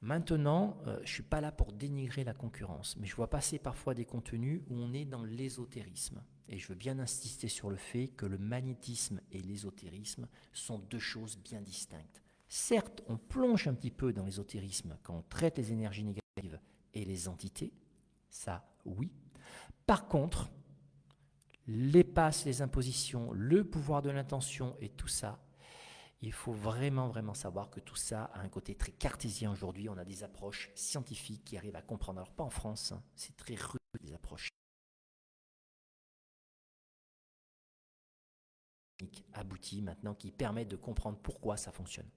Maintenant, je ne suis pas là pour dénigrer la concurrence, mais je vois passer parfois des contenus où on est dans l'ésotérisme. Et je veux bien insister sur le fait que le magnétisme et l'ésotérisme sont deux choses bien distinctes. Certes, on plonge un petit peu dans l'ésotérisme quand on traite les énergies négatives et les entités, ça oui. Par contre, les passes, les impositions, le pouvoir de l'intention et tout ça, il faut vraiment, vraiment savoir que tout ça a un côté très cartésien aujourd'hui. On a des approches scientifiques qui arrivent à comprendre. Alors pas en France, hein, c'est très rude des approches abouties maintenant qui permettent de comprendre pourquoi ça fonctionne.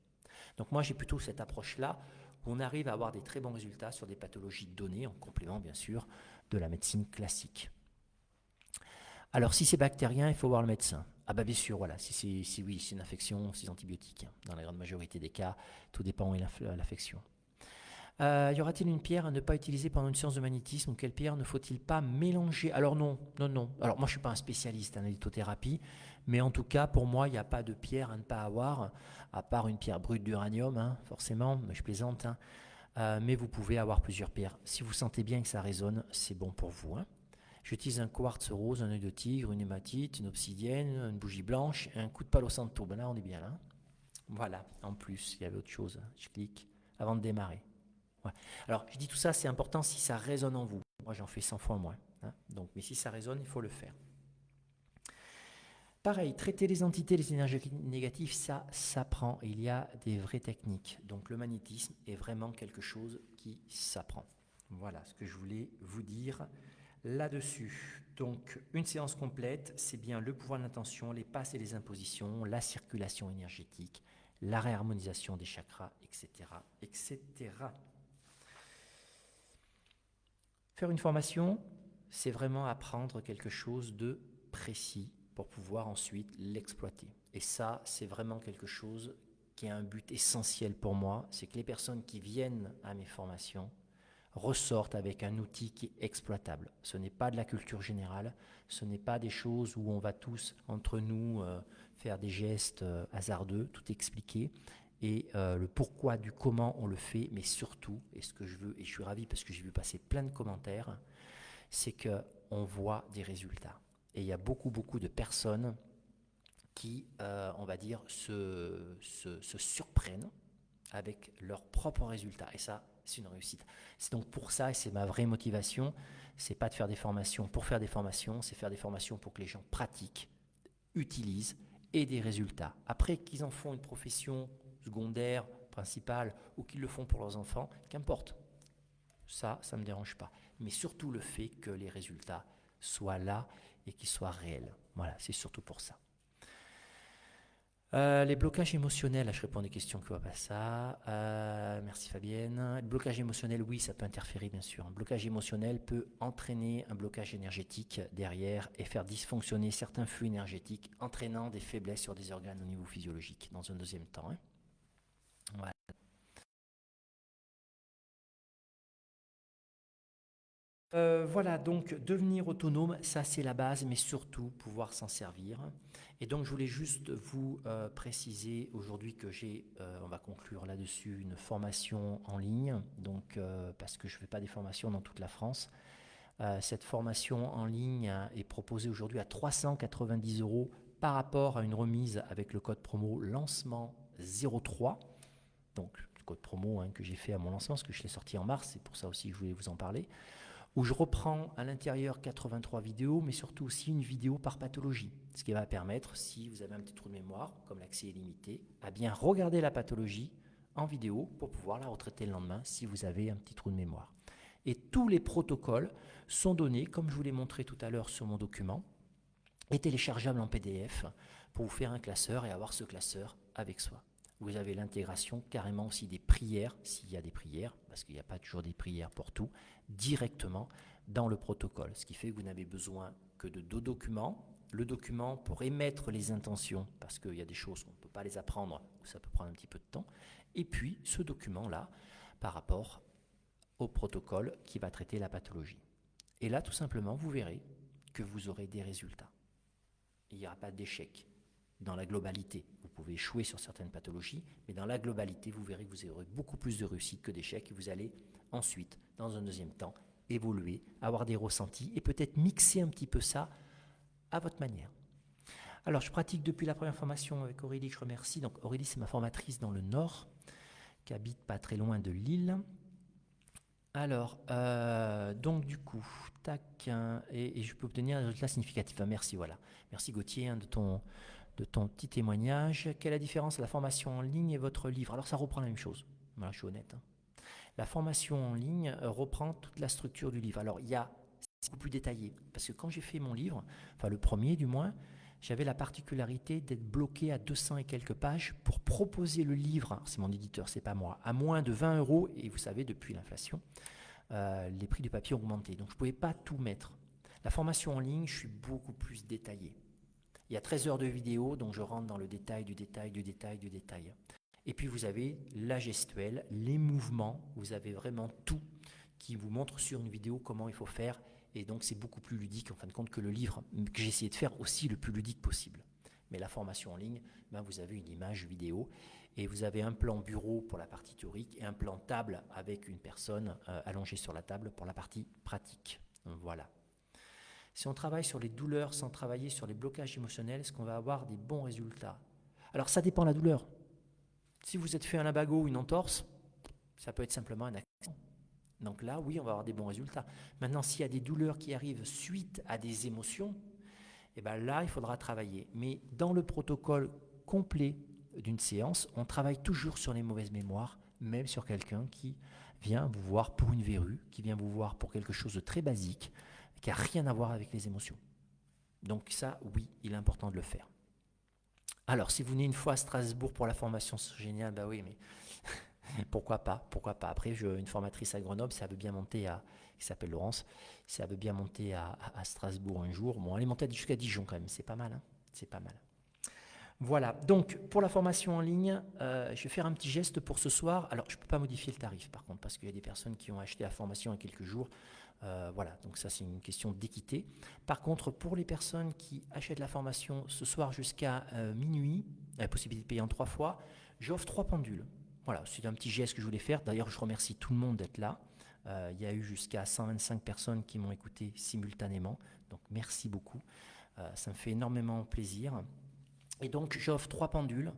Donc moi j'ai plutôt cette approche-là où on arrive à avoir des très bons résultats sur des pathologies données, en complément bien sûr de la médecine classique. Alors si c'est bactérien, il faut voir le médecin. Ah bah bien sûr, voilà, si oui, c'est une infection, c'est antibiotique. Dans la grande majorité des cas, tout dépend où est l'infection. Y aura-t-il une pierre à ne pas utiliser pendant une séance de magnétisme ou quelle pierre ne faut-il pas mélanger? Alors non. Alors moi je ne suis pas un spécialiste en lithothérapie, mais en tout cas pour moi il n'y a pas de pierre à ne pas avoir, à part une pierre brute d'uranium, hein, forcément, mais je plaisante. Hein. mais vous pouvez avoir plusieurs pierres. Si vous sentez bien que ça résonne, c'est bon pour vous, hein. J'utilise un quartz rose, un œil de tigre, une hématite, une obsidienne, une bougie blanche, un coup de palo santo. Ben là, on est bien là. Voilà, en plus, il y avait autre chose. Je clique avant de démarrer. Ouais. Alors, je dis tout ça, c'est important si ça résonne en vous. Moi, j'en fais 100 fois moins, hein. Donc, mais si ça résonne, il faut le faire. Pareil, traiter les entités, les énergies négatives, ça s'apprend. Il y a des vraies techniques. Donc, le magnétisme est vraiment quelque chose qui s'apprend. Voilà ce que je voulais vous dire là-dessus. Donc, une séance complète, c'est bien le pouvoir de l'intention, les passes et les impositions, la circulation énergétique, la réharmonisation des chakras, etc., etc. Faire une formation, c'est vraiment apprendre quelque chose de précis pour pouvoir ensuite l'exploiter. Et ça, c'est vraiment quelque chose qui est un but essentiel pour moi, c'est que les personnes qui viennent à mes formations ressortent avec un outil qui est exploitable. Ce n'est pas de la culture générale, ce n'est pas des choses où on va tous, entre nous, faire des gestes hasardeux, tout expliquer, et le pourquoi du comment on le fait, mais surtout, et ce que je veux, et je suis ravi parce que j'ai vu passer plein de commentaires, c'est qu'on voit des résultats. Et il y a beaucoup, beaucoup de personnes qui, on va dire, se surprennent avec leurs propres résultats. Et ça, c'est une réussite. C'est donc pour ça, et c'est ma vraie motivation, c'est pas de faire des formations pour faire des formations, c'est faire des formations pour que les gens pratiquent, utilisent et des résultats. Après qu'ils en font une profession secondaire, principale, ou qu'ils le font pour leurs enfants, qu'importe. Ça ne me dérange pas. Mais surtout le fait que les résultats soient là et qu'ils soient réels. Voilà, c'est surtout pour ça. Les blocages émotionnels, là, je réponds à des questions qui ne voient pas ça. Merci Fabienne. Le blocage émotionnel, oui, ça peut interférer bien sûr. Un blocage émotionnel peut entraîner un blocage énergétique derrière et faire dysfonctionner certains flux énergétiques, entraînant des faiblesses sur des organes au niveau physiologique dans un deuxième temps, hein. Voilà. Voilà, donc devenir autonome, ça c'est la base, mais surtout pouvoir s'en servir. Et donc je voulais juste vous préciser aujourd'hui que j'ai, on va conclure là-dessus, une formation en ligne, donc parce que je ne fais pas des formations dans toute la France. Cette formation en ligne est proposée aujourd'hui à 390 € par rapport à une remise avec le code promo lancement 03. Donc le code promo, hein, que j'ai fait à mon lancement, parce que je l'ai sorti en mars, c'est pour ça aussi que je voulais vous en parler, où je reprends à l'intérieur 83 vidéos, mais surtout aussi une vidéo par pathologie. Ce qui va permettre, si vous avez un petit trou de mémoire, comme l'accès est limité, à bien regarder la pathologie en vidéo pour pouvoir la retraiter le lendemain si vous avez un petit trou de mémoire. Et tous les protocoles sont donnés, comme je vous l'ai montré tout à l'heure sur mon document, et téléchargeables en PDF pour vous faire un classeur et avoir ce classeur avec soi. Vous avez l'intégration carrément aussi des prières, s'il y a des prières, parce qu'il n'y a pas toujours des prières pour tout, directement dans le protocole. Ce qui fait que vous n'avez besoin que de 2 documents. Le document pour émettre les intentions, parce qu'il y a des choses qu'on ne peut pas les apprendre, ou ça peut prendre un petit peu de temps. Et puis ce document-là, par rapport au protocole qui va traiter la pathologie. Et là, tout simplement, vous verrez que vous aurez des résultats. Il n'y aura pas d'échec dans la globalité. Vous pouvez échouer sur certaines pathologies, mais dans la globalité, vous verrez que vous aurez beaucoup plus de réussite que d'échecs et vous allez ensuite, dans un deuxième temps, évoluer, avoir des ressentis et peut-être mixer un petit peu ça à votre manière. Alors, je pratique depuis la première formation avec Aurélie, que je remercie. Donc, Aurélie, c'est ma formatrice dans le Nord, qui habite pas très loin de Lille. Alors, donc du coup, tac, et je peux obtenir un résultat significatif. Merci, voilà. Merci Gauthier, hein, de ton petit témoignage. Quelle est la différence entre la formation en ligne et votre livre? Alors, ça reprend la même chose. Voilà, je suis honnête, hein. La formation en ligne reprend toute la structure du livre. Alors, c'est beaucoup plus détaillé, parce que quand j'ai fait mon livre, enfin le premier du moins, j'avais la particularité d'être bloqué à 200 et quelques pages pour proposer le livre, c'est mon éditeur, c'est pas moi, à moins de 20 €, et vous savez, depuis l'inflation, les prix du papier ont augmenté, donc je ne pouvais pas tout mettre. La formation en ligne, je suis beaucoup plus détaillé. Il y a 13 heures de vidéo, donc je rentre dans le détail du détail, du détail, du détail. Et puis vous avez la gestuelle, les mouvements, vous avez vraiment tout qui vous montre sur une vidéo comment il faut faire. Et donc c'est beaucoup plus ludique en fin de compte que le livre, que j'ai essayé de faire aussi le plus ludique possible. Mais la formation en ligne, ben, vous avez une image vidéo et vous avez un plan bureau pour la partie théorique et un plan table avec une personne allongée sur la table pour la partie pratique. Voilà. Si on travaille sur les douleurs sans travailler sur les blocages émotionnels, est-ce qu'on va avoir des bons résultats? Alors ça dépend de la douleur. Si vous êtes fait un lumbago ou une entorse, ça peut être simplement un accident. Donc là, oui, on va avoir des bons résultats. Maintenant, s'il y a des douleurs qui arrivent suite à des émotions, et bien là, il faudra travailler. Mais dans le protocole complet d'une séance, on travaille toujours sur les mauvaises mémoires, même sur quelqu'un qui vient vous voir pour une verrue, qui vient vous voir pour quelque chose de très basique, qui n'a rien à voir avec les émotions. Donc ça, oui, il est important de le faire. Alors, si vous venez une fois à Strasbourg pour la formation, c'est génial, bah oui, mais pourquoi pas, pourquoi pas. Après, une formatrice à Grenoble, ça veut bien monter qui s'appelle Laurence, ça veut bien monter à Strasbourg un jour. Bon, elle est montée jusqu'à Dijon quand même, c'est pas mal, hein, c'est pas mal. Voilà, donc pour la formation en ligne, je vais faire un petit geste pour ce soir. Alors, je ne peux pas modifier le tarif par contre, parce qu'il y a des personnes qui ont acheté la formation il y a quelques jours. Voilà, donc ça c'est une question d'équité. Par contre, pour les personnes qui achètent la formation ce soir jusqu'à minuit, la possibilité de payer en 3 fois, j'offre 3 pendules. Voilà, c'est un petit geste que je voulais faire. D'ailleurs, je remercie tout le monde d'être là. Il y a eu jusqu'à 125 personnes qui m'ont écouté simultanément. Donc merci beaucoup. Ça me fait énormément plaisir. Et donc j'offre 3 pendules.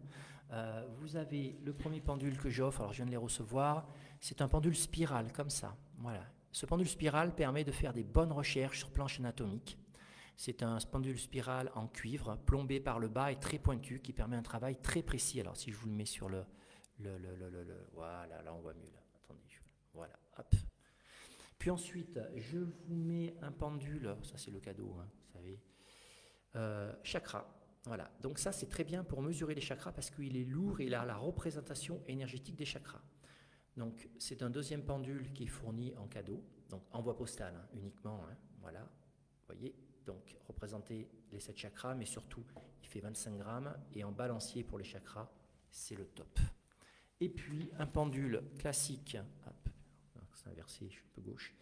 Vous avez le premier pendule que j'offre, alors je viens de les recevoir, c'est un pendule spirale comme ça. Voilà. Ce pendule spirale permet de faire des bonnes recherches sur planche anatomique. C'est un pendule spirale en cuivre, plombé par le bas et très pointu, qui permet un travail très précis. Alors si je vous le mets sur voilà, là on voit mieux. Là. Attendez, voilà, hop. Puis ensuite, je vous mets un pendule, ça c'est le cadeau, hein, vous savez, chakra. Voilà, donc ça c'est très bien pour mesurer les chakras parce qu'il est lourd et il a la représentation énergétique des chakras. Donc c'est un deuxième pendule qui est fourni en cadeau, donc en voie postale hein, uniquement, hein, voilà, vous voyez, donc représenter les 7 chakras, mais surtout il fait 25 grammes et en balancier pour les chakras, c'est le top. Et puis un pendule classique, hop, c'est inversé, je suis un peu gauche,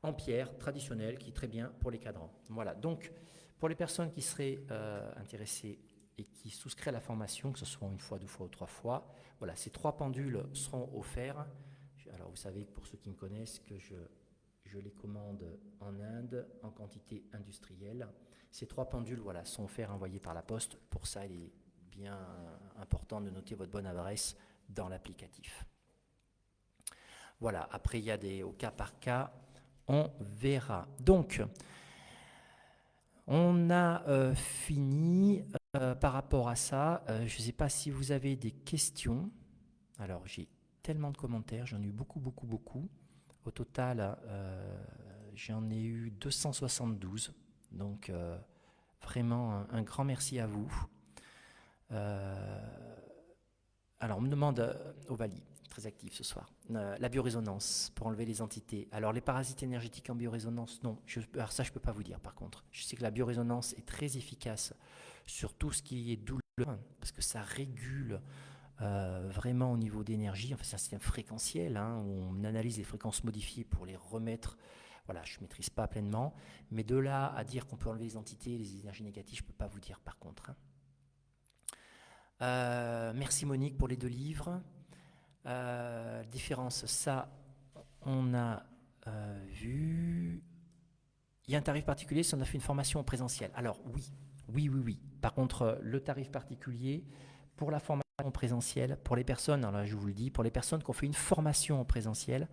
en pierre traditionnelle qui est très bien pour les cadrans. Voilà, donc pour les personnes qui seraient intéressées et qui souscrivent à la formation, que ce soit une fois, 2 fois ou 3 fois, voilà, ces 3 pendules seront offerts. Alors vous savez, pour ceux qui me connaissent, que je les commande en Inde en quantité industrielle. Ces 3 pendules voilà, sont offerts, envoyés par la poste. Pour ça, il est bien important de noter votre bonne adresse dans l'applicatif. Voilà, après il y a au cas par cas, on verra. Donc, on a fini par rapport à ça. Je ne sais pas si vous avez des questions. Alors, j'ai tellement de commentaires, j'en ai eu beaucoup, beaucoup, beaucoup. Au total, j'en ai eu 272. Donc, vraiment, un grand merci à vous. Alors, on me demande, Ovalie, très actif ce soir, la biorésonance pour enlever les entités. Alors, les parasites énergétiques en biorésonance, non. Alors ça, je ne peux pas vous dire, par contre. Je sais que la biorésonance est très efficace sur tout ce qui est douleur, parce que ça régule vraiment au niveau d'énergie. Enfin, c'est un système fréquentiel, hein, où on analyse les fréquences modifiées pour les remettre. Voilà, je ne maîtrise pas pleinement. Mais de là à dire qu'on peut enlever les entités, les énergies négatives, je ne peux pas vous dire, par contre. Hein. Merci Monique pour les 2 livres. Différence, ça, on a vu. Il y a un tarif particulier si on a fait une formation en présentiel. Alors oui. Par contre, le tarif particulier pour la formation en présentiel, pour les personnes, alors là je vous le dis, pour les personnes qui ont fait une formation en présentiel,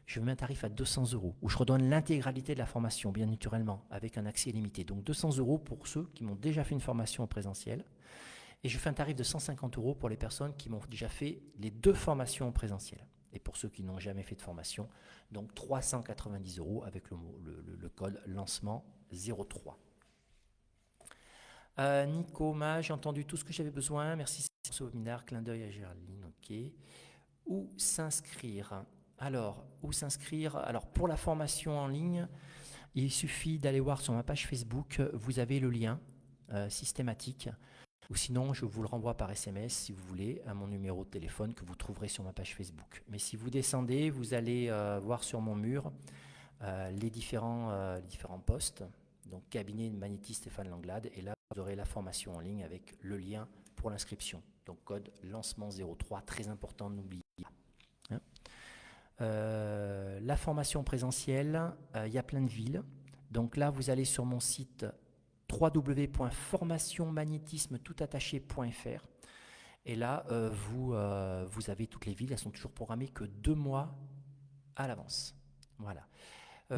je mets un tarif à 200 €, où je redonne l'intégralité de la formation, bien naturellement, avec un accès limité. Donc 200 € pour ceux qui m'ont déjà fait une formation en présentiel. Et je fais un tarif de 150 € pour les personnes qui m'ont déjà fait les 2 formations en présentiel. Et pour ceux qui n'ont jamais fait de formation, donc 390 € avec le code lancement 03. Nico, j'ai entendu tout ce que j'avais besoin. Merci pour ce webinaire. Clin d'œil à Géraldine. OK. Où s'inscrire? Alors, pour la formation en ligne, il suffit d'aller voir sur ma page Facebook. Vous avez le lien systématique. Ou sinon, je vous le renvoie par SMS, si vous voulez, à mon numéro de téléphone que vous trouverez sur ma page Facebook. Mais si vous descendez, vous allez voir sur mon mur les différents postes. Donc, cabinet de magnétiste Stéphane Langlade. Et là, vous aurez la formation en ligne avec le lien pour l'inscription. Donc code lancement 03, très important, n'oubliez pas. Hein. La formation présentielle, il y a plein de villes. Donc là, vous allez sur mon site www.formationmagnétisme-toutattaché.fr et là, vous avez toutes les villes. Elles sont toujours programmées que 2 mois à l'avance. Voilà.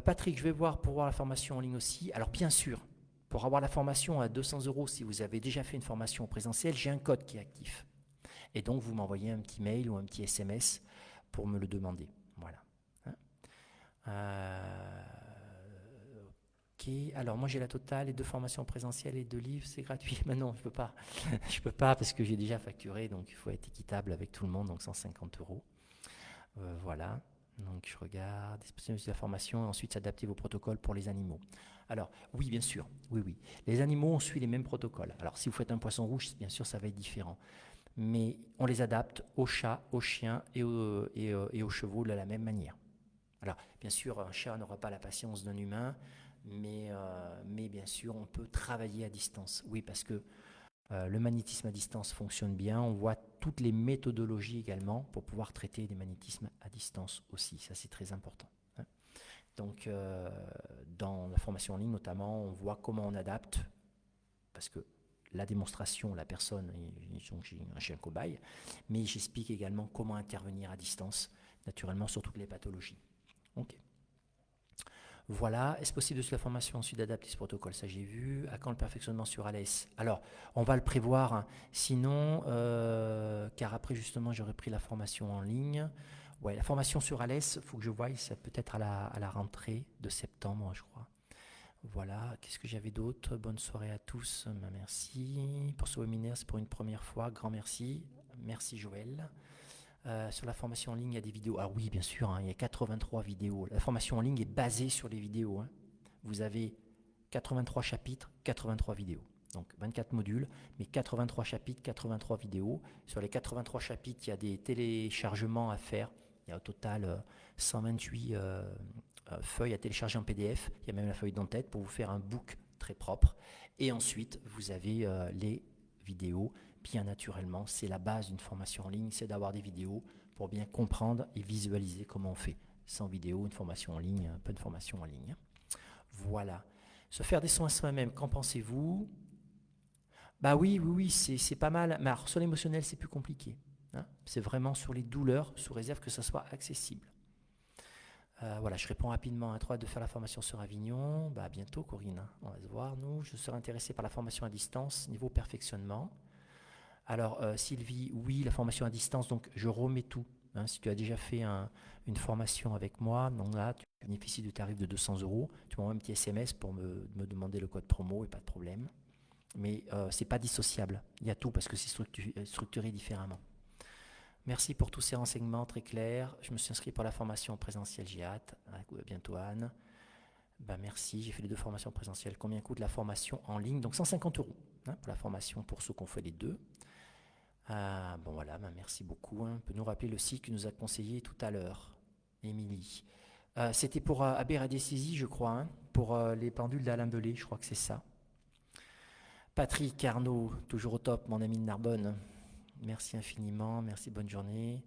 Patrick, je vais voir pour voir la formation en ligne aussi. Alors bien sûr, pour avoir la formation à 200 €, si vous avez déjà fait une formation présentielle, j'ai un code qui est actif. Et donc, vous m'envoyez un petit mail ou un petit SMS pour me le demander. Voilà. Hein. Ok. Alors, moi, j'ai la totale, les 2 formations présentielles et 2 livres, c'est gratuit. Mais non, je ne peux pas. Je ne peux pas parce que j'ai déjà facturé, donc il faut être équitable avec tout le monde, donc 150 €. Voilà. Donc, je regarde, spécialistes de la formation, et ensuite s'adapter vos protocoles pour les animaux. Alors, oui, bien sûr, oui. Les animaux, on suit les mêmes protocoles. Alors, si vous faites un poisson rouge, bien sûr, ça va être différent. Mais on les adapte aux chats, aux chiens et aux chevaux de la même manière. Alors, bien sûr, un chat n'aura pas la patience d'un humain, mais bien sûr, on peut travailler à distance. Oui, parce que le magnétisme à distance fonctionne bien. On voit toutes les méthodologies également pour pouvoir traiter des magnétismes à distance aussi. Ça, c'est très important. Hein. Donc, dans la formation en ligne notamment, on voit comment on adapte, parce que la démonstration, la personne, j'ai un chien cobaye, mais j'explique également comment intervenir à distance, naturellement sur toutes les pathologies. Ok. Voilà, est-ce possible de suivre la formation ensuite d'adapter ce protocole? Ça j'ai vu. À quand le perfectionnement sur ALS? Alors, on va le prévoir, hein. Sinon, car après justement j'aurais pris la formation en ligne. Ouais, la formation sur ALS, il faut que je voie, ça peut être à la rentrée de septembre, je crois. Voilà, qu'est-ce que j'avais d'autre? Bonne soirée à tous, merci. Pour ce webinaire, c'est pour une première fois, grand merci. Merci Joël. Sur la formation en ligne, il y a des vidéos. Ah oui, bien sûr, hein, il y a 83 vidéos. La formation en ligne est basée sur les vidéos. Hein. Vous avez 83 chapitres, 83 vidéos. Donc 24 modules, mais 83 chapitres, 83 vidéos. Sur les 83 chapitres, il y a des téléchargements à faire. Il y a au total 128 feuilles à télécharger en PDF. Il y a même la feuille d'en-tête pour vous faire un book très propre. Et ensuite, vous avez les vidéos. Bien naturellement, c'est la base d'une formation en ligne, c'est d'avoir des vidéos pour bien comprendre et visualiser comment on fait. Sans vidéo, une formation en ligne, pas de formation en ligne. Voilà. Se faire des soins soi-même, qu'en pensez-vous? Bah oui, c'est pas mal. Mais alors, sur l'émotionnel, c'est plus compliqué. Hein. C'est vraiment sur les douleurs, sous réserve que ça soit accessible. Voilà, je réponds rapidement à 3 de faire la formation sur Avignon. Bah, bientôt, Corinne. On va se voir, nous. Je serai intéressé par la formation à distance, niveau perfectionnement. Alors, Sylvie, oui, la formation à distance, donc je remets tout. Hein, si tu as déjà fait une formation avec moi, donc là, tu bénéficies du tarif de 200 €. Tu m'envoies un petit SMS pour me demander le code promo et pas de problème. Mais ce n'est pas dissociable. Il y a tout parce que c'est structuré différemment. Merci pour tous ces renseignements très clairs. Je me suis inscrit pour la formation présentielle, j'ai hâte. À bientôt, Anne. Bah, merci, j'ai fait les 2 formations présentielles. Combien coûte la formation en ligne? Donc 150 € hein, pour la formation pour ceux qui ont fait les 2. Bon voilà, bah merci beaucoup. Hein. Peut nous rappeler le site que nous a conseillé tout à l'heure, Émilie. C'était pour Aberradécisie, je crois, hein, pour les pendules d'Alain Belay, je crois que c'est ça. Patrick Arnaud, toujours au top, mon ami de Narbonne. Merci infiniment, merci, bonne journée.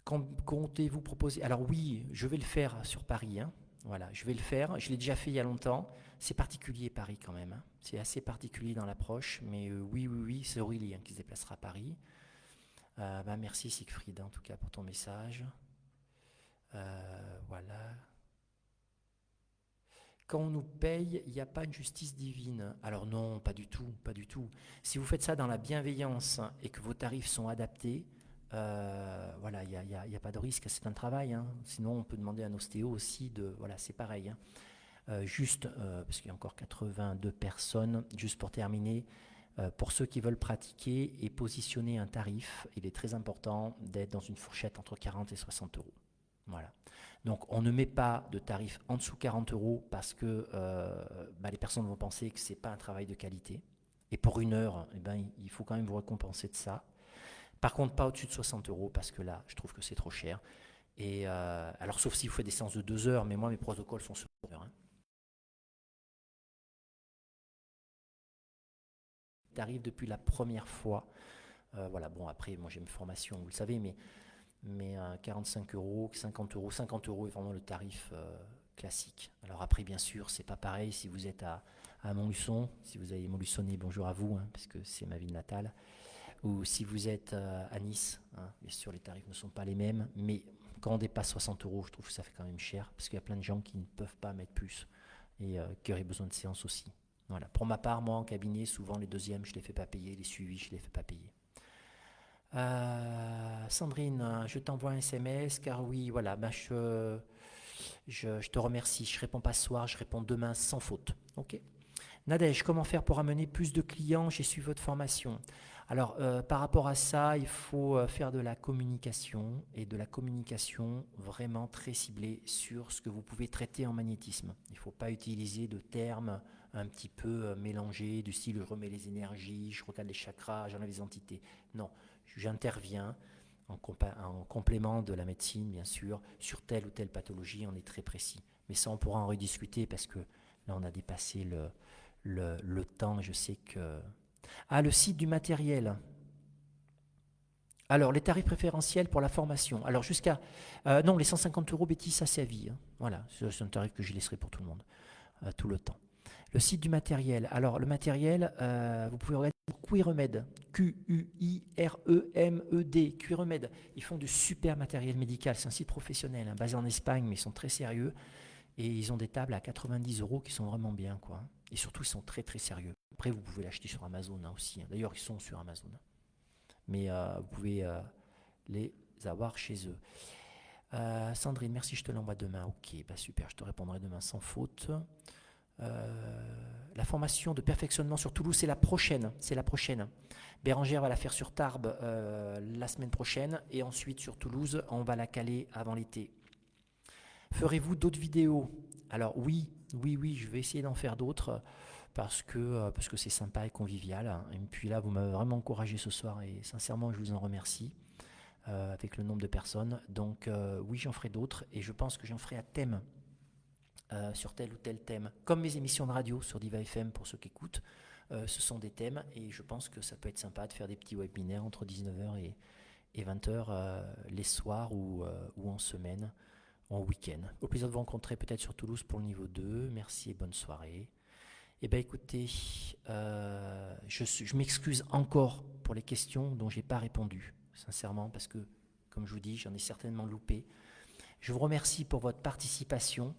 Comptez-vous proposer? Alors oui, je vais le faire sur Paris. Hein. Voilà, je vais le faire. Je l'ai déjà fait il y a longtemps. C'est particulier Paris quand même. Hein. C'est assez particulier dans l'approche, mais oui, c'est Aurélie qui se déplacera à Paris. Bah, merci Siegfried en tout cas pour ton message. Voilà. Quand on nous paye, il n'y a pas de justice divine. Alors non, pas du tout, pas du tout. Si vous faites ça dans la bienveillance et que vos tarifs sont adaptés, voilà, il n'y a pas de risque, c'est un travail. Hein. Sinon, on peut demander à un ostéo aussi de... Voilà, c'est pareil. Hein. Parce qu'il y a encore 82 personnes, juste pour terminer, pour ceux qui veulent pratiquer et positionner un tarif, il est très important d'être dans une fourchette entre 40 et 60 €. Voilà. Donc on ne met pas de tarif en dessous 40 € parce que les personnes vont penser que ce n'est pas un travail de qualité. Et pour 1 heure, il faut quand même vous récompenser de ça. Par contre, pas au-dessus de 60 € parce que là, je trouve que c'est trop cher. Et alors, sauf si vous faites des séances de 2 heures, mais moi, mes protocoles sont sur 2 heures. Hein. tarifs depuis la première fois. Voilà, bon, après, moi j'ai une formation, vous le savez, mais 45 euros, 50 euros, 50 euros est vraiment le tarif classique. Alors après, bien sûr, c'est pas pareil si vous êtes à Montluçon, si vous avez Montluçonné, bonjour à vous, hein, parce que c'est ma ville natale, ou si vous êtes à Nice, hein, bien sûr, les tarifs ne sont pas les mêmes, mais quand on dépasse 60 euros, je trouve que ça fait quand même cher, parce qu'il y a plein de gens qui ne peuvent pas mettre plus et qui auraient besoin de séances aussi. Voilà. Pour ma part, moi en cabinet, souvent les deuxièmes, je ne les fais pas payer, les suivis, je ne les fais pas payer. Sandrine, je t'envoie un SMS car oui, voilà, bah, je te remercie. Je réponds pas ce soir, je réponds demain sans faute. Ok. Nadège, comment faire pour amener plus de clients? J'ai suivi votre formation. Alors, par rapport à ça, il faut faire de la communication et de la communication vraiment très ciblée sur ce que vous pouvez traiter en magnétisme. Il ne faut pas utiliser de termes un petit peu mélangés, du style je remets les énergies, je regarde les chakras, j'enlève les entités. Non, j'interviens en complément de la médecine, bien sûr, sur telle ou telle pathologie, on est très précis. Mais ça, on pourra en rediscuter parce que là, on a dépassé le temps. Je sais que... Ah, le site du matériel. Alors, les tarifs préférentiels pour la formation. Alors, jusqu'à... non, les 150 euros, Betty, ça c'est à vie. Hein. Voilà, c'est un tarif que je laisserai pour tout le monde, tout le temps. Le site du matériel. Alors, le matériel, vous pouvez regarder Quiremed. Q-U-I-R-E-M-E-D. Quiremed. Ils font du super matériel médical. C'est un site professionnel, hein, basé en Espagne, mais ils sont très sérieux. Et ils ont des tables à 90 euros qui sont vraiment bien, quoi. Et surtout, ils sont très très sérieux. Après, vous pouvez l'acheter sur Amazon hein, aussi. Hein. D'ailleurs, ils sont sur Amazon. Mais vous pouvez les avoir chez eux. Sandrine, merci, je te l'envoie demain. Ok, bah super, je te répondrai demain sans faute. La formation de perfectionnement sur Toulouse, c'est la prochaine. C'est la prochaine. Bérangère va la faire sur Tarbes la semaine prochaine. Et ensuite, sur Toulouse, on va la caler avant l'été. Ferez-vous d'autres vidéos? Alors oui, je vais essayer d'en faire d'autres parce que c'est sympa et convivial. Et puis là, vous m'avez vraiment encouragé ce soir et sincèrement, je vous en remercie avec le nombre de personnes. Donc oui, j'en ferai d'autres et je pense que j'en ferai à thème sur tel ou tel thème. Comme mes émissions de radio sur Diva FM pour ceux qui écoutent, ce sont des thèmes et je pense que ça peut être sympa de faire des petits webinaires entre 19h et 20h les soirs ou en semaine. En week-end. Au plaisir de vous rencontrer peut-être sur Toulouse pour le niveau 2. Merci et bonne soirée. Eh bien écoutez, je m'excuse encore pour les questions dont je n'ai pas répondu, sincèrement, parce que, comme je vous dis, j'en ai certainement loupé. Je vous remercie pour votre participation.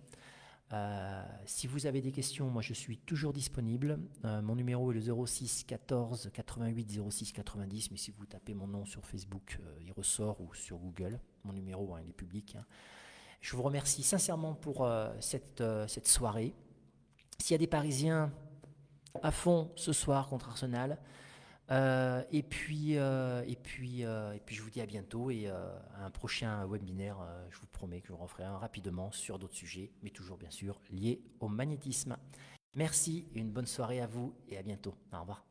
Si vous avez des questions, moi je suis toujours disponible. Mon numéro est le 06 14 88 06 90, mais si vous tapez mon nom sur Facebook, il ressort, ou sur Google. Mon numéro, il est public. Hein. Je vous remercie sincèrement pour cette soirée. S'il y a des Parisiens à fond ce soir contre Arsenal, et puis je vous dis à bientôt et à un prochain webinaire, je vous promets que je vous referai un rapidement sur d'autres sujets, mais toujours bien sûr liés au magnétisme. Merci et une bonne soirée à vous et à bientôt. Au revoir.